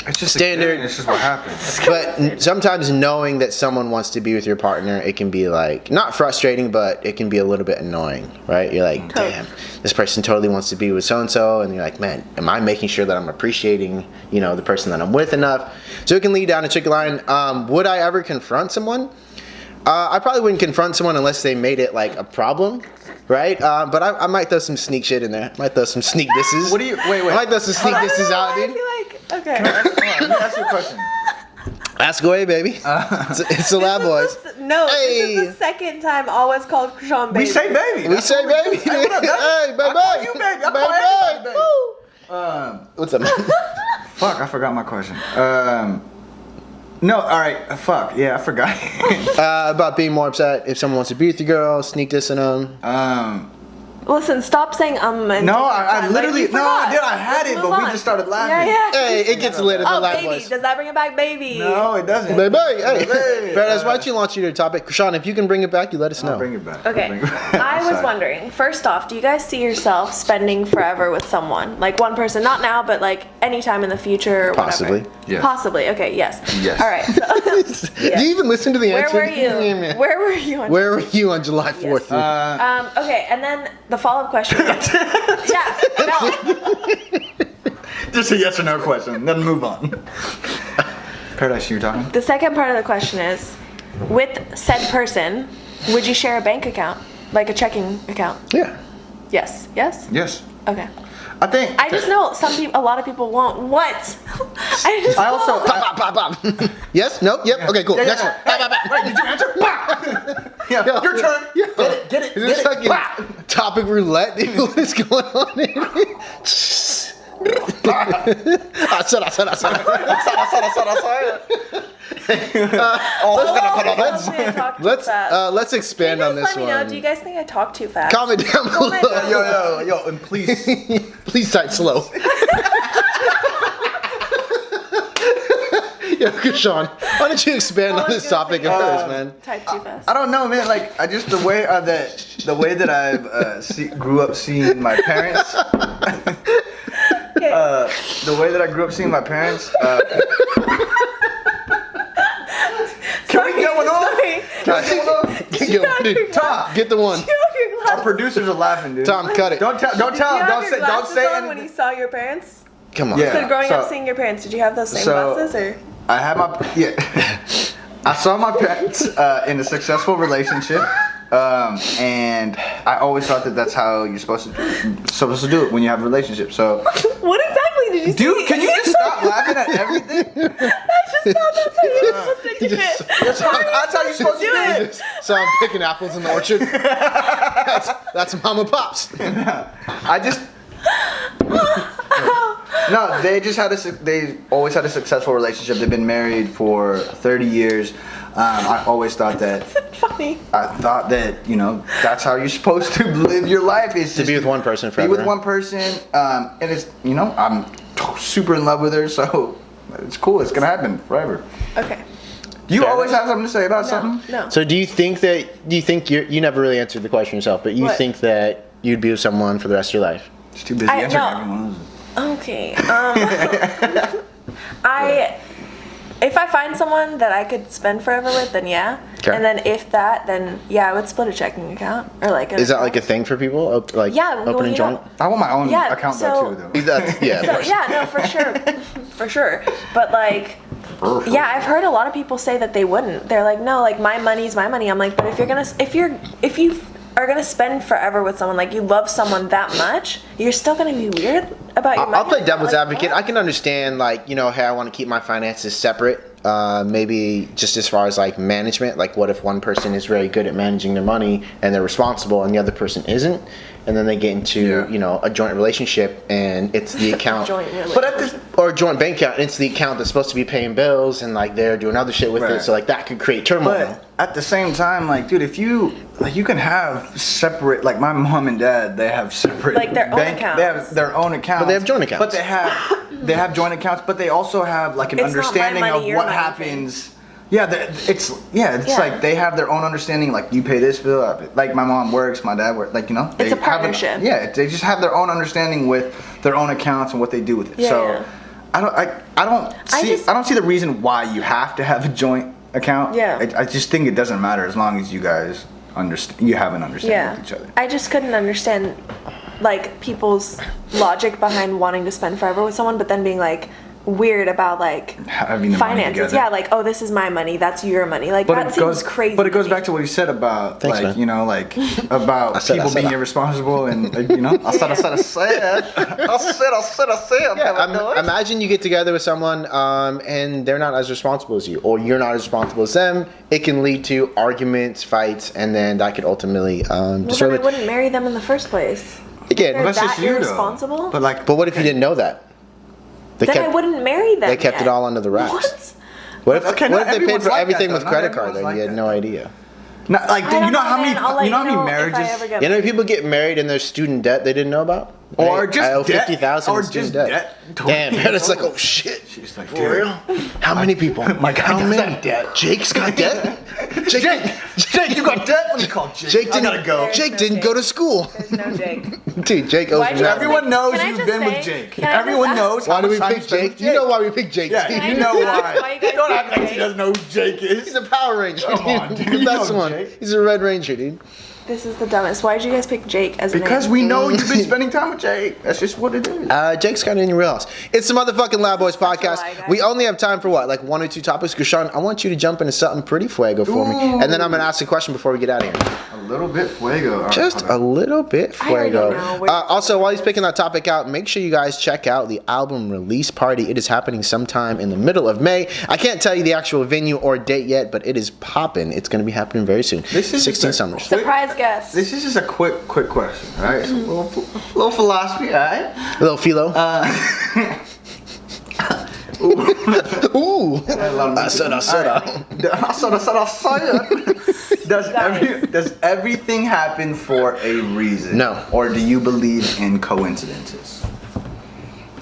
It's just standard. It's just what happens. But sometimes knowing that someone wants to be with your partner, it can be like not frustrating, but it can be a little bit annoying, right? You're like, damn, this person totally wants to be with so and so, and you're like, man, am I making sure that I'm appreciating, the person that I'm with enough? So it can lead down a chicken line. Would I ever confront someone? I probably wouldn't confront someone unless they made it like a problem. Right? But I might throw some sneak shit in there. Might throw some sneak disses. What do you? Wait. I might throw some sneak disses out, I dude. feel like, okay. Let me ask you a question. Ask away, baby. It's the lab boys. This Hey. is the second time always called Sean baby. We say baby. We That's say what baby. Hey, what up, baby? Hey, baby. I call you baby. I call everybody baby. Woo. What's up, man? Fuck, I forgot my question. No, all right. Fuck, yeah, I forgot. About being more upset if someone wants to be with your girl, sneak dissing them. Listen, stop saying and No, take your I time. literally you no, forgot. I did. I had Let's it, move but we on. just started laughing. Yeah. Hey, it gets lit in the Oh, lab baby. boys. Does that bring it back, baby? No, it doesn't. Baby, hey. Baby. Paradise, why don't you launch your topic? Sean, if you can bring it back, you let us know. I'll bring it back. Okay. I'll bring it back. I was Sorry. wondering, first off, do you guys see yourself spending forever with someone? Like one person, not now, but like anytime in the future or Possibly. whatever? Yes. Possibly. Okay, yes. Yes. All right. So, Do you even listen to the where answer? were you? Where were you on Where were you on July 4th? Okay, and then the follow-up question is, yeah, no. Just a yes or no question, then move on. Paradise, you were talking? The second part of the question is, with said person, would you share a bank account? Like a checking account? Yeah. Yes. Yes? Yes. Okay. I think. I just know a lot of people won't. What? I also. Pop, pop, pop, pop. Yes? Nope? Yep. Okay, cool. Yeah, Next yeah. one. Pop, pop, pop. Wait, did you answer? Yeah, Yo. your turn. Yo. Get it. Is this Get it. fucking topic roulette? Dude, what is going on here? I said. Let's expand on this Let me know. one. Do you guys think I talk too fast? Comment down below. Yo, and please. Please type slow. Yo, Sean, why don't you expand on this topic of hers, man? Type too fast. I don't know, man. Like, I just the way that I've grew up seeing my parents. Okay. The way that I grew up seeing my parents. Can we get one off? Tom, Get the one. our producers are laughing, dude. Tom, cut it. Don't say Don't anything. when you saw your parents? Come on. Yeah. So growing So- up seeing your parents, did you have those same So- buses or? I had I saw my parents in a successful relationship, and I always thought that that's how you're supposed to do it when you have a relationship. So, What exactly did you see? dude, can you just stop laughing at everything? I just thought that's how you were supposed to do it. That's how you're supposed to do it. So I'm picking apples in the orchard. That's Mama Pops. I just. No, they always had a successful relationship. They've been married for 30 years. I always thought that. Funny. I thought that, you know, that's how you're supposed to live your life. Is To be with one person forever. Be with one person, and it's, you know, I'm super in love with her, so it's cool. It's gonna happen forever. Okay. Do you Fair always enough. have something to say about something? No. So do you think you never really answered the question yourself, but you What? think that you'd be with someone for the rest of your life? It's too busy answering no. everyone. Okay. If I find someone that I could spend forever with, then yeah. Okay. And then if that, then yeah, I would split a checking account or like. Is that like a thing for people? Like Yeah, well, opening you joint? know- I want my own Yeah, account so- though too, though. Yeah, of So course. yeah, no, for sure. But like, yeah, I've heard a lot of people say that they wouldn't. They're like, no, like my money's my money. I'm like, but if you are gonna spend forever with someone, like you love someone that much, you're still gonna be weird about your money. I'll play devil's Like, advocate. what? I can understand, like, you know, hey, I want to keep my finances separate. Maybe just as far as like management, like what if one person is very good at managing their money and they're responsible and the other person isn't, and then they get into you know, a joint relationship and it's the account, Joint relationship. but at this, or a joint bank account, and it's the account that's supposed to be paying bills and like they're doing other shit with Right. it, so like that could create turmoil. But at the same time, like, dude, if you can have separate, like my mom and dad, they have separate Like their own They accounts. have their own accounts. But they have joint accounts. But they have joint accounts, but they also have like an It's not my understanding money, of your what money happens. Yeah, it's Yeah. like they have their own understanding. Like you pay this bill. Like my mom works, my dad works. Like, you know, It's a have partnership. they just have their own understanding with their own accounts and what they do with it. Yeah, so yeah. I don't see the reason why you have to have a joint account. Yeah. I just think it doesn't matter as long as you guys you have an understanding with each other. I just couldn't understand like people's logic behind wanting to spend forever with someone, but then being like weird about like Having the money finances. together. Yeah, like, oh, this is my money, that's your money. Like that seems crazy. But it goes to me. back to what you said about Thanks, like man. you know, like about said people being that. irresponsible and you know. I said. Yeah, imagine you get together with someone and they're not as responsible as you, or you're not as responsible as them. It can lead to arguments, fights, and then that could ultimately Well, destroy then I the. wouldn't marry them in the first place. Again, They're That's that just you irresponsible? though. But like, but what if you didn't know that? They Then I wouldn't marry them. They kept yet. it all under the wraps. What? What if, Okay, what not if they paid everyone's for like everything that, with though. credit Not card and everyone's you had like no that. idea? not, like I don't you know how man. many I'll let you know how many if I marriages ever get You know, people get married and there's student debt they didn't know about, or Hey, just I owe debt, 50,000 or in student just debt. debt. Damn, man, it's like, oh shit. She's like, For dude. real? How many people? My guy How does many? have debt. Jake's got debt. Jake, you got debt? Let me call Jake. Jake I didn't gotta go. There's Jake no didn't Jake. go to school. There's no Jake. Dude, Jake owes Why'd me you nothing. Everyone knows Can I you've just been with say- Jake. can I just Everyone ask- knows. Why how do we much time pick you spend Jake? with You know why we pick Jake. Yeah, Steve. I you just know ask why. why you guys Don't pick act like he Jake? doesn't know who Jake is. He's a Power Ranger. Come on, dude. The You best know one. Jake. He's a Red Ranger, dude. This is the dumbest. Why did you guys pick Jake as a Because name? we know you've been spending time with Jake. That's just what it is. Jake's got it in your wheelhouse. It's the motherfucking Loud Boys Such a podcast. lie, guys. We only have time for what, like 1 or 2 topics? Krishan, I want you to jump into something pretty fuego for me, and then I'm gonna ask a question before we get out of here. A little bit fuego. All right, Just hold a on. little bit I already fuego. know. We're- Also, while he's picking that topic out, make sure you guys check out the album release party. It is happening sometime in the middle of May. I can't tell you the actual venue or date yet, but it is popping. It's going to be happening very soon. This is 16 just a- summers. Surprise guest. This is just a quick question, all right? So a little philosophy, all right? Little philo. Ooh. I said. I said. Does everything happen for a reason? No. Or do you believe in coincidences?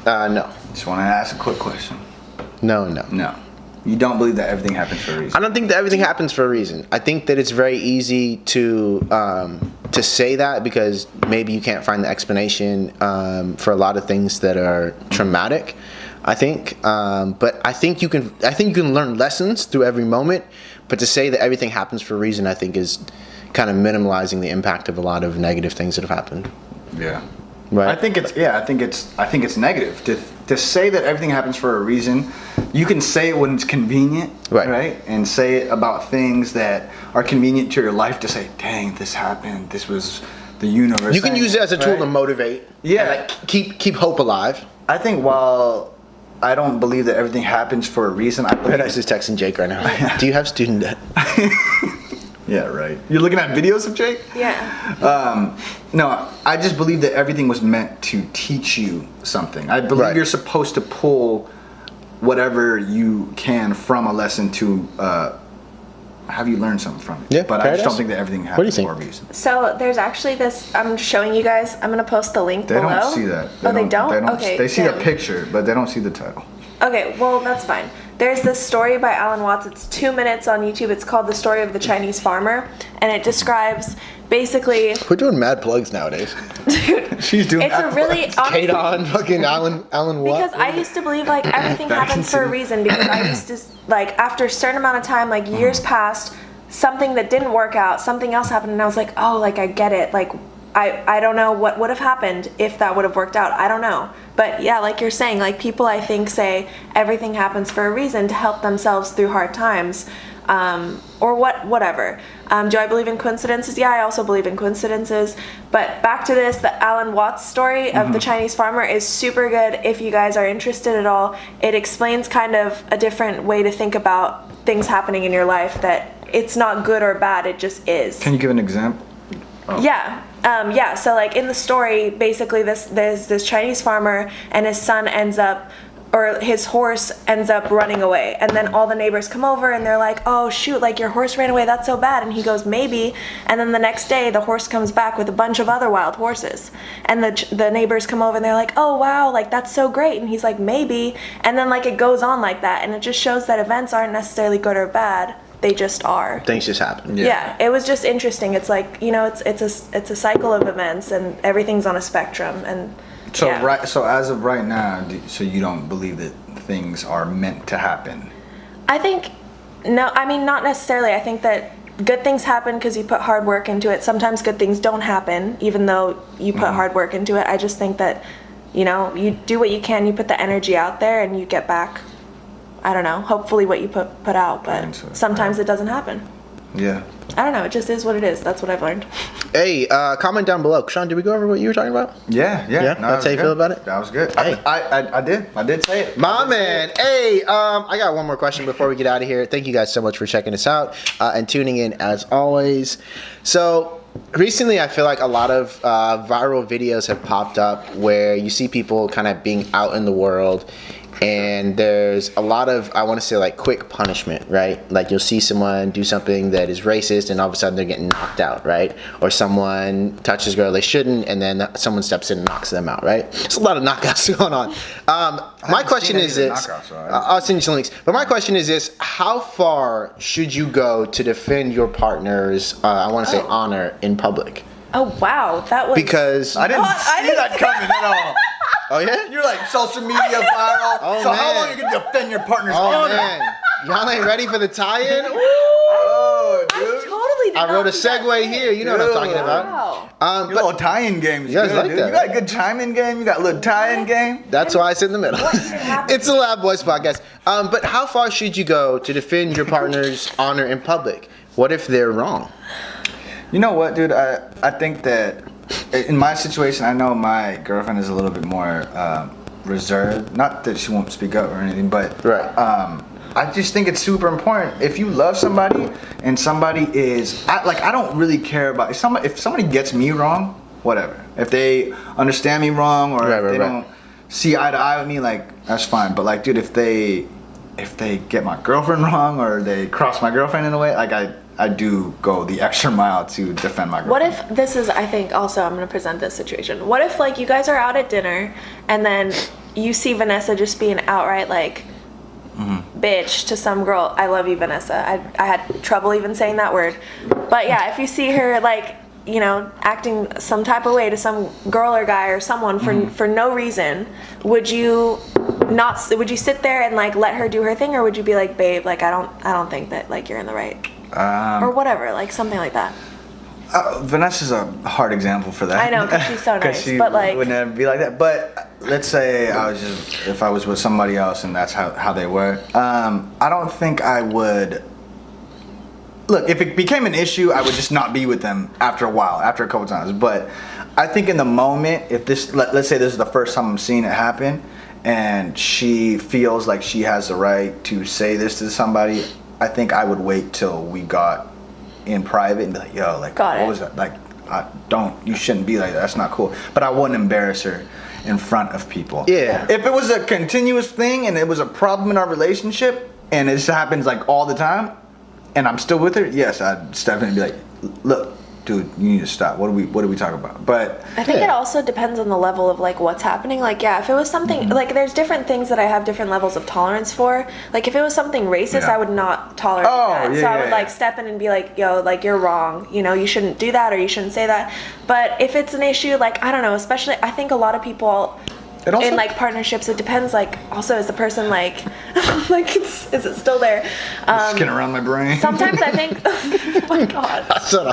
No. Just want to ask a quick question. No. No. You don't believe that everything happens for a I reason? don't think that everything happens for a reason. I think that it's very easy to say that because maybe you can't find the explanation for a lot of things that are traumatic. I think, but I think you can learn lessons through every moment. But to say that everything happens for a reason, I think is kind of minimalizing the impact of a lot of negative things that have happened. Yeah. Right. I think it's negative to to say that everything happens for a reason. You can say it when it's convenient, right? And say it about things that are convenient to your life to say, dang, this happened. This was the universe. You can use it as a tool to motivate. Yeah. And, like, keep hope alive. I think while I don't believe that everything happens for a reason, I believe... Paradise is texting Jake right now. Do you have student debt? Yeah, right. You're looking at videos of Jake? Yeah. No, I just believe that everything was meant to teach you something. I believe you're supposed to pull whatever you can from a lesson to have you learn something from it. Yeah, but I just don't think that everything happens for a reason. So there's actually this, I'm showing you guys, I'm going to post the link below. They don't see that. They don't? Okay. They see the picture, but they don't see the title. Okay, well, that's fine. There's this story by Alan Watts. It's 2 minutes on YouTube. It's called The Story of the Chinese Farmer. And it describes basically... We're doing mad plugs nowadays. Dude, she's doing it's a really... Kate on fucking Alan Watts. Because I used to believe, like, everything happens for a reason. Because I used to, like, after a certain amount of time, like, years passed, something that didn't work out, something else happened, and I was like, oh, like, I get it. Like, I don't know what would have happened if that would have worked out. I don't know. But yeah, like you're saying, like people I think say everything happens for a reason to help themselves through hard times, or whatever. Do I believe in coincidences? Yeah, I also believe in coincidences. But back to this, the Alan Watts story of the Chinese farmer is super good if you guys are interested at all. It explains kind of a different way to think about things happening in your life, that it's not good or bad, it just is. Can you give an example? Oh. Yeah. So like in the story, basically there's this Chinese farmer and his son ends up, or his horse ends up running away, and then all the neighbors come over and they're like, oh shoot, like your horse ran away, that's so bad. And he goes, maybe. And then the next day the horse comes back with a bunch of other wild horses, and the neighbors come over and they're like, oh wow, like that's so great. And he's like, maybe. And then like it goes on like that, and it just shows that events aren't necessarily good or bad. They just are. Things just happen. Yeah, it was just interesting. It's like, you know, it's a cycle of events, and everything's on a spectrum. And so as of right now, so you don't believe that things are meant to happen? I think I mean not necessarily. I think that good things happen because you put hard work into it. Sometimes good things don't happen even though you put hard work into it. I just think that, you know, you do what you can, you put the energy out there, and you get back, I don't know, hopefully what you put out, but sometimes it doesn't happen. Yeah. I don't know, it just is what it is. That's what I've learned. Hey, comment down below. Sean, did we go over what you were talking about? Yeah. No, that's how you feel about it? That was good. Hey. I did say it. My man. Hey, I got one more question before we get out of here. Thank you guys so much for checking us out and tuning in as always. So recently I feel like a lot of viral videos have popped up where you see people kind of being out in the world, and there's a lot of, I want to say, like quick punishment, right? Like you'll see someone do something that is racist and all of a sudden they're getting knocked out, right? Or someone touches a girl they shouldn't and then someone steps in and knocks them out, right? There's a lot of knockouts going on. My question is this, I'll send you some links, but my question is this: how far should you go to defend your partner's, I want to say, honor in public? Oh wow, that was... Because I didn't see that coming at all. Oh yeah? You're like social media viral. Oh, so man. how long are you gonna defend your partner's honor? Man. Y'all ain't ready for the tie-in? Oh, dude. I totally did I wrote not a see that segue here. You know what I'm talking about. Wow. Your little tie-in game is You guys good, like dude. that, You got a right? good chime-in game. You got a little tie-in game. That's why I sit in the middle. What even happened? It's a Lab Boys podcast. But how far should you go to defend your partner's honor in public? What if they're wrong? You know what, dude? I think that in my situation, I know my girlfriend is a little bit more reserved. Not that she won't speak up or anything, but I just think it's super important. If you love somebody and somebody is, I don't really care about if somebody gets me wrong, whatever. If they understand me wrong or if they don't see eye to eye with me, like that's fine. But like, dude, if they get my girlfriend wrong or they cross my girlfriend in a way, like I do go the extra mile to defend my girlfriend. What if this is, I think also I'm going to present this situation. What if like you guys are out at dinner and then you see Vanessa just being outright like bitch to some girl? I love you, Vanessa. I had trouble even saying that word. But yeah, if you see her like, you know, acting some type of way to some girl or guy or someone for no reason, would you sit there and like let her do her thing, or would you be like, babe, like I don't think that like you're in the right, or whatever, like something like that? Vanessa's a hard example for that. I know, because she's so nice, she but like would never be like that. But let's say if I was with somebody else and that's how they were, I don't think I would. Look, if it became an issue, I would just not be with them after a while, after a couple times. But I think in the moment, if this, let's say this is the first time I'm seeing it happen, and she feels like she has the right to say this to somebody, I think I would wait till we got in private and be like, yo, like, what was that? Like, you shouldn't be like that. That's not cool. But I wouldn't embarrass her in front of people. Yeah. If it was a continuous thing and it was a problem in our relationship and it just happens like all the time and I'm still with her, yes, I'd step in and be like, look, dude, you need to stop. What are we talking about? But I think it also depends on the level of like what's happening. Like, yeah, if it was something like there's different things that I have different levels of tolerance for. Like if it was something racist, I would not tolerate that. So I would like step in and be like, yo, like you're wrong. You know, you shouldn't do that or you shouldn't say that. But if it's an issue, like I don't know, especially I think a lot of people in like partnerships, it depends. Like also is the person like like is it still there? Skin around my brain. Sometimes I think oh my god. I said.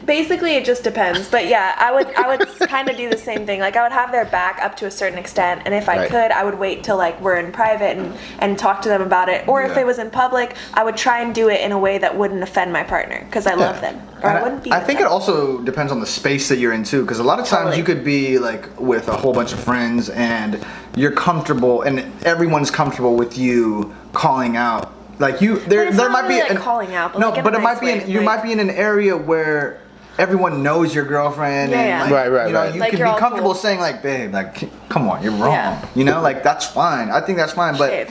It just depends. But yeah, I would kind of do the same thing. Like I would have their back up to a certain extent, and if I could, I would wait till like we're in private and talk to them about it. Or if it was in public, I would try and do it in a way that wouldn't offend my partner because I love them. Or I wouldn't be. I think it also depends on the space that you're in too, because a lot of times you could be like with a whole bunch of friends and you're comfortable and everyone's comfortable with you calling out. Like there might be like calling out. But no, like but it nice might be you might be in an area where everyone knows your girlfriend. And like, right. You know, you like can be comfortable saying like, babe, like, come on, you're wrong. Yeah. You know, like that's fine. I think that's fine. But,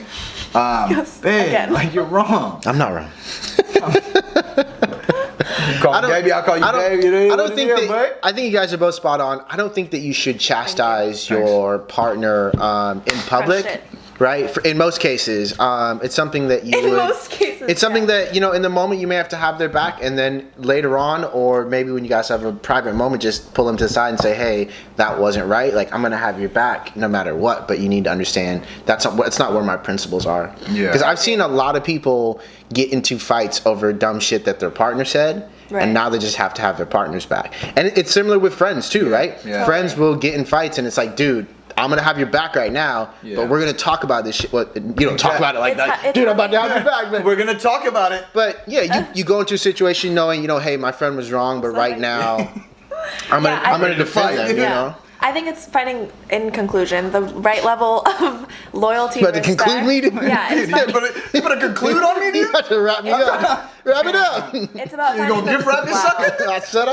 babe, like you're wrong. I'm not wrong. I'll call you babe. I think you guys are both spot on. I don't think that you should chastise your partner in public. Right? In most cases, it's something that you it's something that, you know, in the moment you may have to have their back, and then later on, or maybe when you guys have a private moment, just pull them to the side and say, hey, that wasn't right. Like, I'm going to have your back no matter what, but you need to understand it's not where my principles are. Yeah. Because I've seen a lot of people get into fights over dumb shit that their partner said. Right. And now they just have to have their partner's back. And it's similar with friends too, right? Yeah. Friends will get in fights and it's like, dude, I'm gonna have your back right now, but we're gonna talk about this shit. Well, you don't talk about it like that, dude. I'm about to have your back, but we're gonna talk about it. But yeah, you go into a situation knowing, you know, hey, my friend was wrong, but right now, I'm gonna defend them. You know. I think it's finding, in conclusion, the right level of loyalty. You about to conclude me? Yeah, it's you better conclude on me, dude? You have to wrap me up. Wrap it up. It's about you gonna gift wrap this sucker? I said.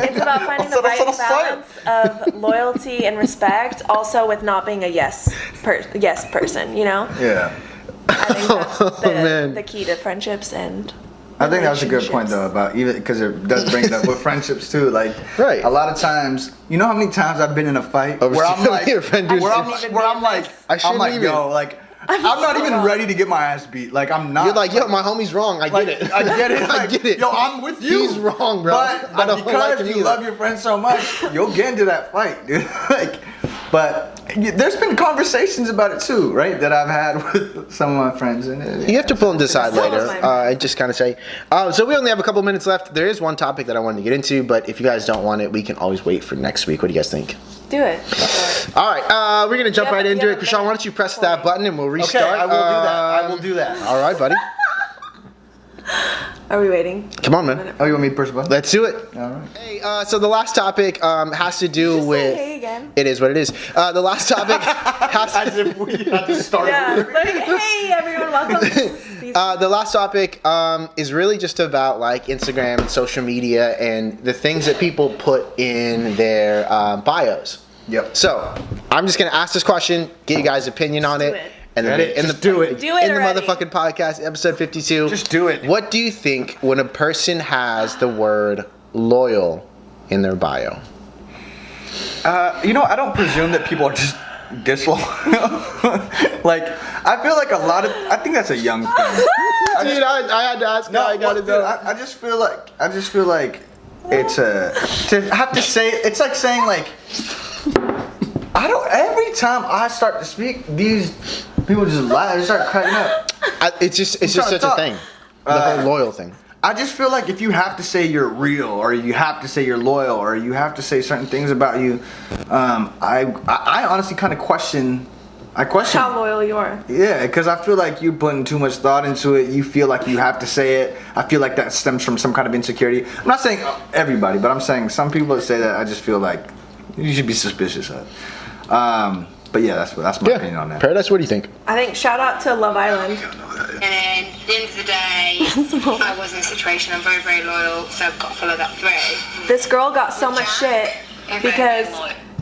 It's about finding the right balance of loyalty and respect, also with not being a yes person. You know? Yeah. I think that's the key to friendships and. I think that's a good point though, about even because it does bring it up with friendships too. Like, a lot of times, you know how many times I've been in a fight where I'm like, yo, like, I'm not even ready to get my ass beat. Like, I'm not. You're like, yo, my homie's wrong. I get it. I get it. Like, I get it. Yo, I'm with you. He's wrong, bro. But because you love your friends so much, you'll get into that fight, dude. Like, but there's been conversations about it too, right? That I've had with some of my friends. And you have to pull them to the side later and just kind of say. So we only have a couple minutes left. There is one topic that I wanted to get into, but if you guys don't want it, we can always wait for next week. What do you guys think? Do it. All right, we're gonna jump right into it. Krishan, why don't you press that button and we'll restart? Okay, I will do that. All right, buddy. Are we waiting? Come on, man. Oh, you want me to press the button? Let's do it. All right. Hey, so the last topic has to do with. Say hey again. It is what it is. The last topic has as if we had to start. Yeah, like, hey everyone, welcome. The last topic is really just about like Instagram and social media and the things that people put in their bios. Yep. So I'm just gonna ask this question, get you guys' opinion on it. And then in the motherfucking podcast, episode 52. Just do it. What do you think when a person has the word loyal in their bio? You know, I don't presume that people are just disloyal. Like, I feel like I think that's a young thing. I had to ask. No, I got it though. I just feel like it's to have to say. It's like saying like. Every time I start to speak, these people just laugh. They start cracking up. It's just such a thing. The whole loyal thing. I just feel like if you have to say you're real, or you have to say you're loyal, or you have to say certain things about you, I honestly kind of question. I question how loyal you are. Yeah, because I feel like you're putting too much thought into it. You feel like you have to say it. I feel like that stems from some kind of insecurity. I'm not saying everybody, but I'm saying some people that say that, I just feel like you should be suspicious of. But yeah, that's my opinion on that. Paradise, what do you think? I think shout out to Love Island. And then at the end of the day, I was in a situation, I'm very, very loyal, so I've got to follow that through. This girl got so much shit because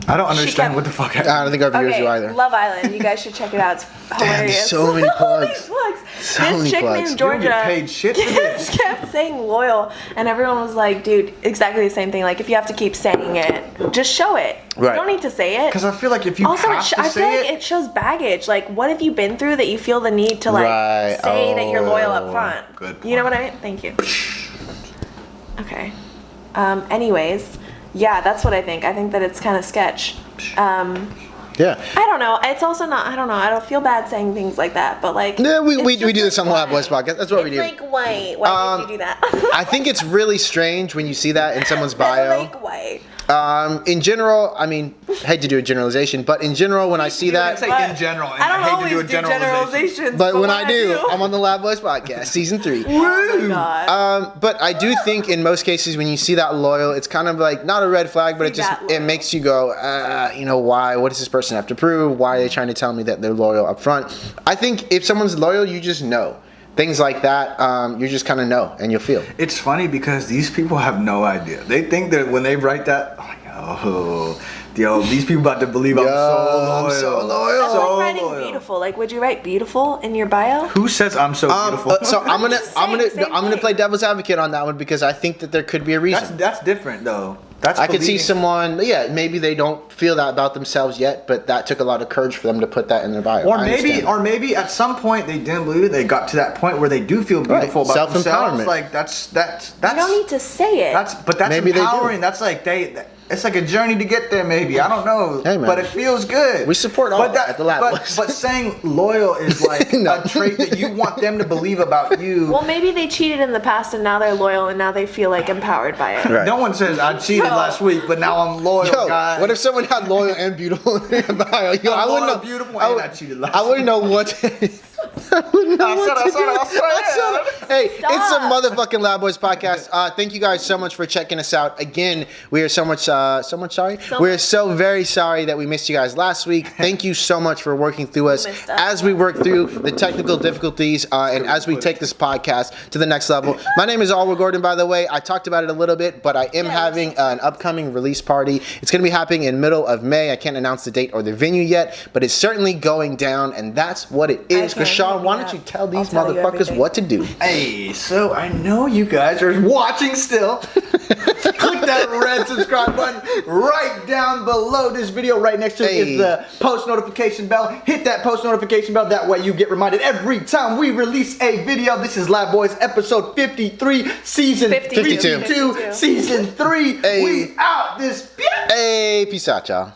I don't understand what the fuck happened. I don't think our viewers do either. Love Island. You guys should check it out. It's hilarious. Damn, so many plugs. So This many chick plugs. named You don't Georgia get paid shit for this. just kept saying loyal, and everyone was like, dude, exactly the same thing. Like, if you have to keep saying it, just show it. Right. You don't need to say it. Because I feel like if you Also, have to I feel say like it shows baggage. Like, what have you been through that you feel the need to, like, Right. say that you're loyal up front? Good You know point. what I mean? Thank you. Okay. Anyways, yeah, that's what I think. I think that it's kind of sketch. Yeah. I don't know. It's also not. I don't know. I don't feel bad saying things like that, but like. Yeah, we it's do just this on the like, Lab Boys podcast. That's what we it's do. like, why did you do that? I think it's really strange when you see that in someone's bio. Like, why? In general, I mean, hate to do a generalization, but in general, when I see that, say in general, and I don't I hate to always do a do generalization. generalizations. but when I do, I'm on the Lab Boys podcast, season 3. Oh my god. But I do think in most cases when you see that loyal, it's kind of like not a red flag, but See that it loyal. makes you go, you know, why? What does this person have to prove? Why are they trying to tell me that they're loyal up front? I think if someone's loyal, you just know. Things like that, you just kind of know and you'll feel. It's funny because these people have no idea. They think that when they write that, yo, these people about to believe I'm so loyal. That's So like writing loyal. beautiful. Like, would you write beautiful in your bio? Who says I'm so beautiful? So I'm gonna just saying, same thing. play devil's advocate on that one because I think that there could be a reason. That's different though. That's I could see believing- someone, maybe they don't feel that about themselves yet, but that took a lot of courage for them to put that in their bio. Or I maybe, understand. at some point they didn't believe it. They got to that point where they do feel beautiful Right. about themselves. Self-empowerment. Like that's. You don't need to say it. That's Maybe they do. empowering. That's like it's like a journey to get there. Maybe I don't know, Hey, man. but it feels good. We support all at the Lab Boys. But saying loyal is like No. a trait that you want them to believe about you. Well, maybe they cheated in the past and now they're loyal and now they feel like empowered by it. Right. No one says I cheated So- last week, but now I'm loyal, Yo, guys. what if someone had loyal and beautiful in their bio? Yo, I loyal, wouldn't know. beautiful, I and would- I cheated last I wouldn't know what. I wouldn't know I what said to it, do. I said it. Hey, it's the Stop. motherfucking Lab Boys podcast. Thank you guys so much for checking us out. Again, we are so much sorry. We're so very sorry that we missed you guys last week. Thank you so much for working through us missed us. as we work through the technical difficulties and as we take this podcast to the next level. My name is Alwa Gordon, by the way. I talked about it a little bit, but I am having an upcoming release party. It's going to be happening in middle of May. I can't announce the date or the venue yet, but it's certainly going down, and that's what it is. Okay, Rashawn, why yeah. don't you tell these I'll tell you motherfuckers everything. what to do? Hey, so I know you guys are watching still. Click that red subscribe button right down below this video. Right next to it Hey. is the post notification bell. Hit that post notification bell. That way you get reminded every time we release a video. This is Lab Boys episode 53, season 52. 52, season 3. Hey. We out this bitch. Hey, peace out, y'all.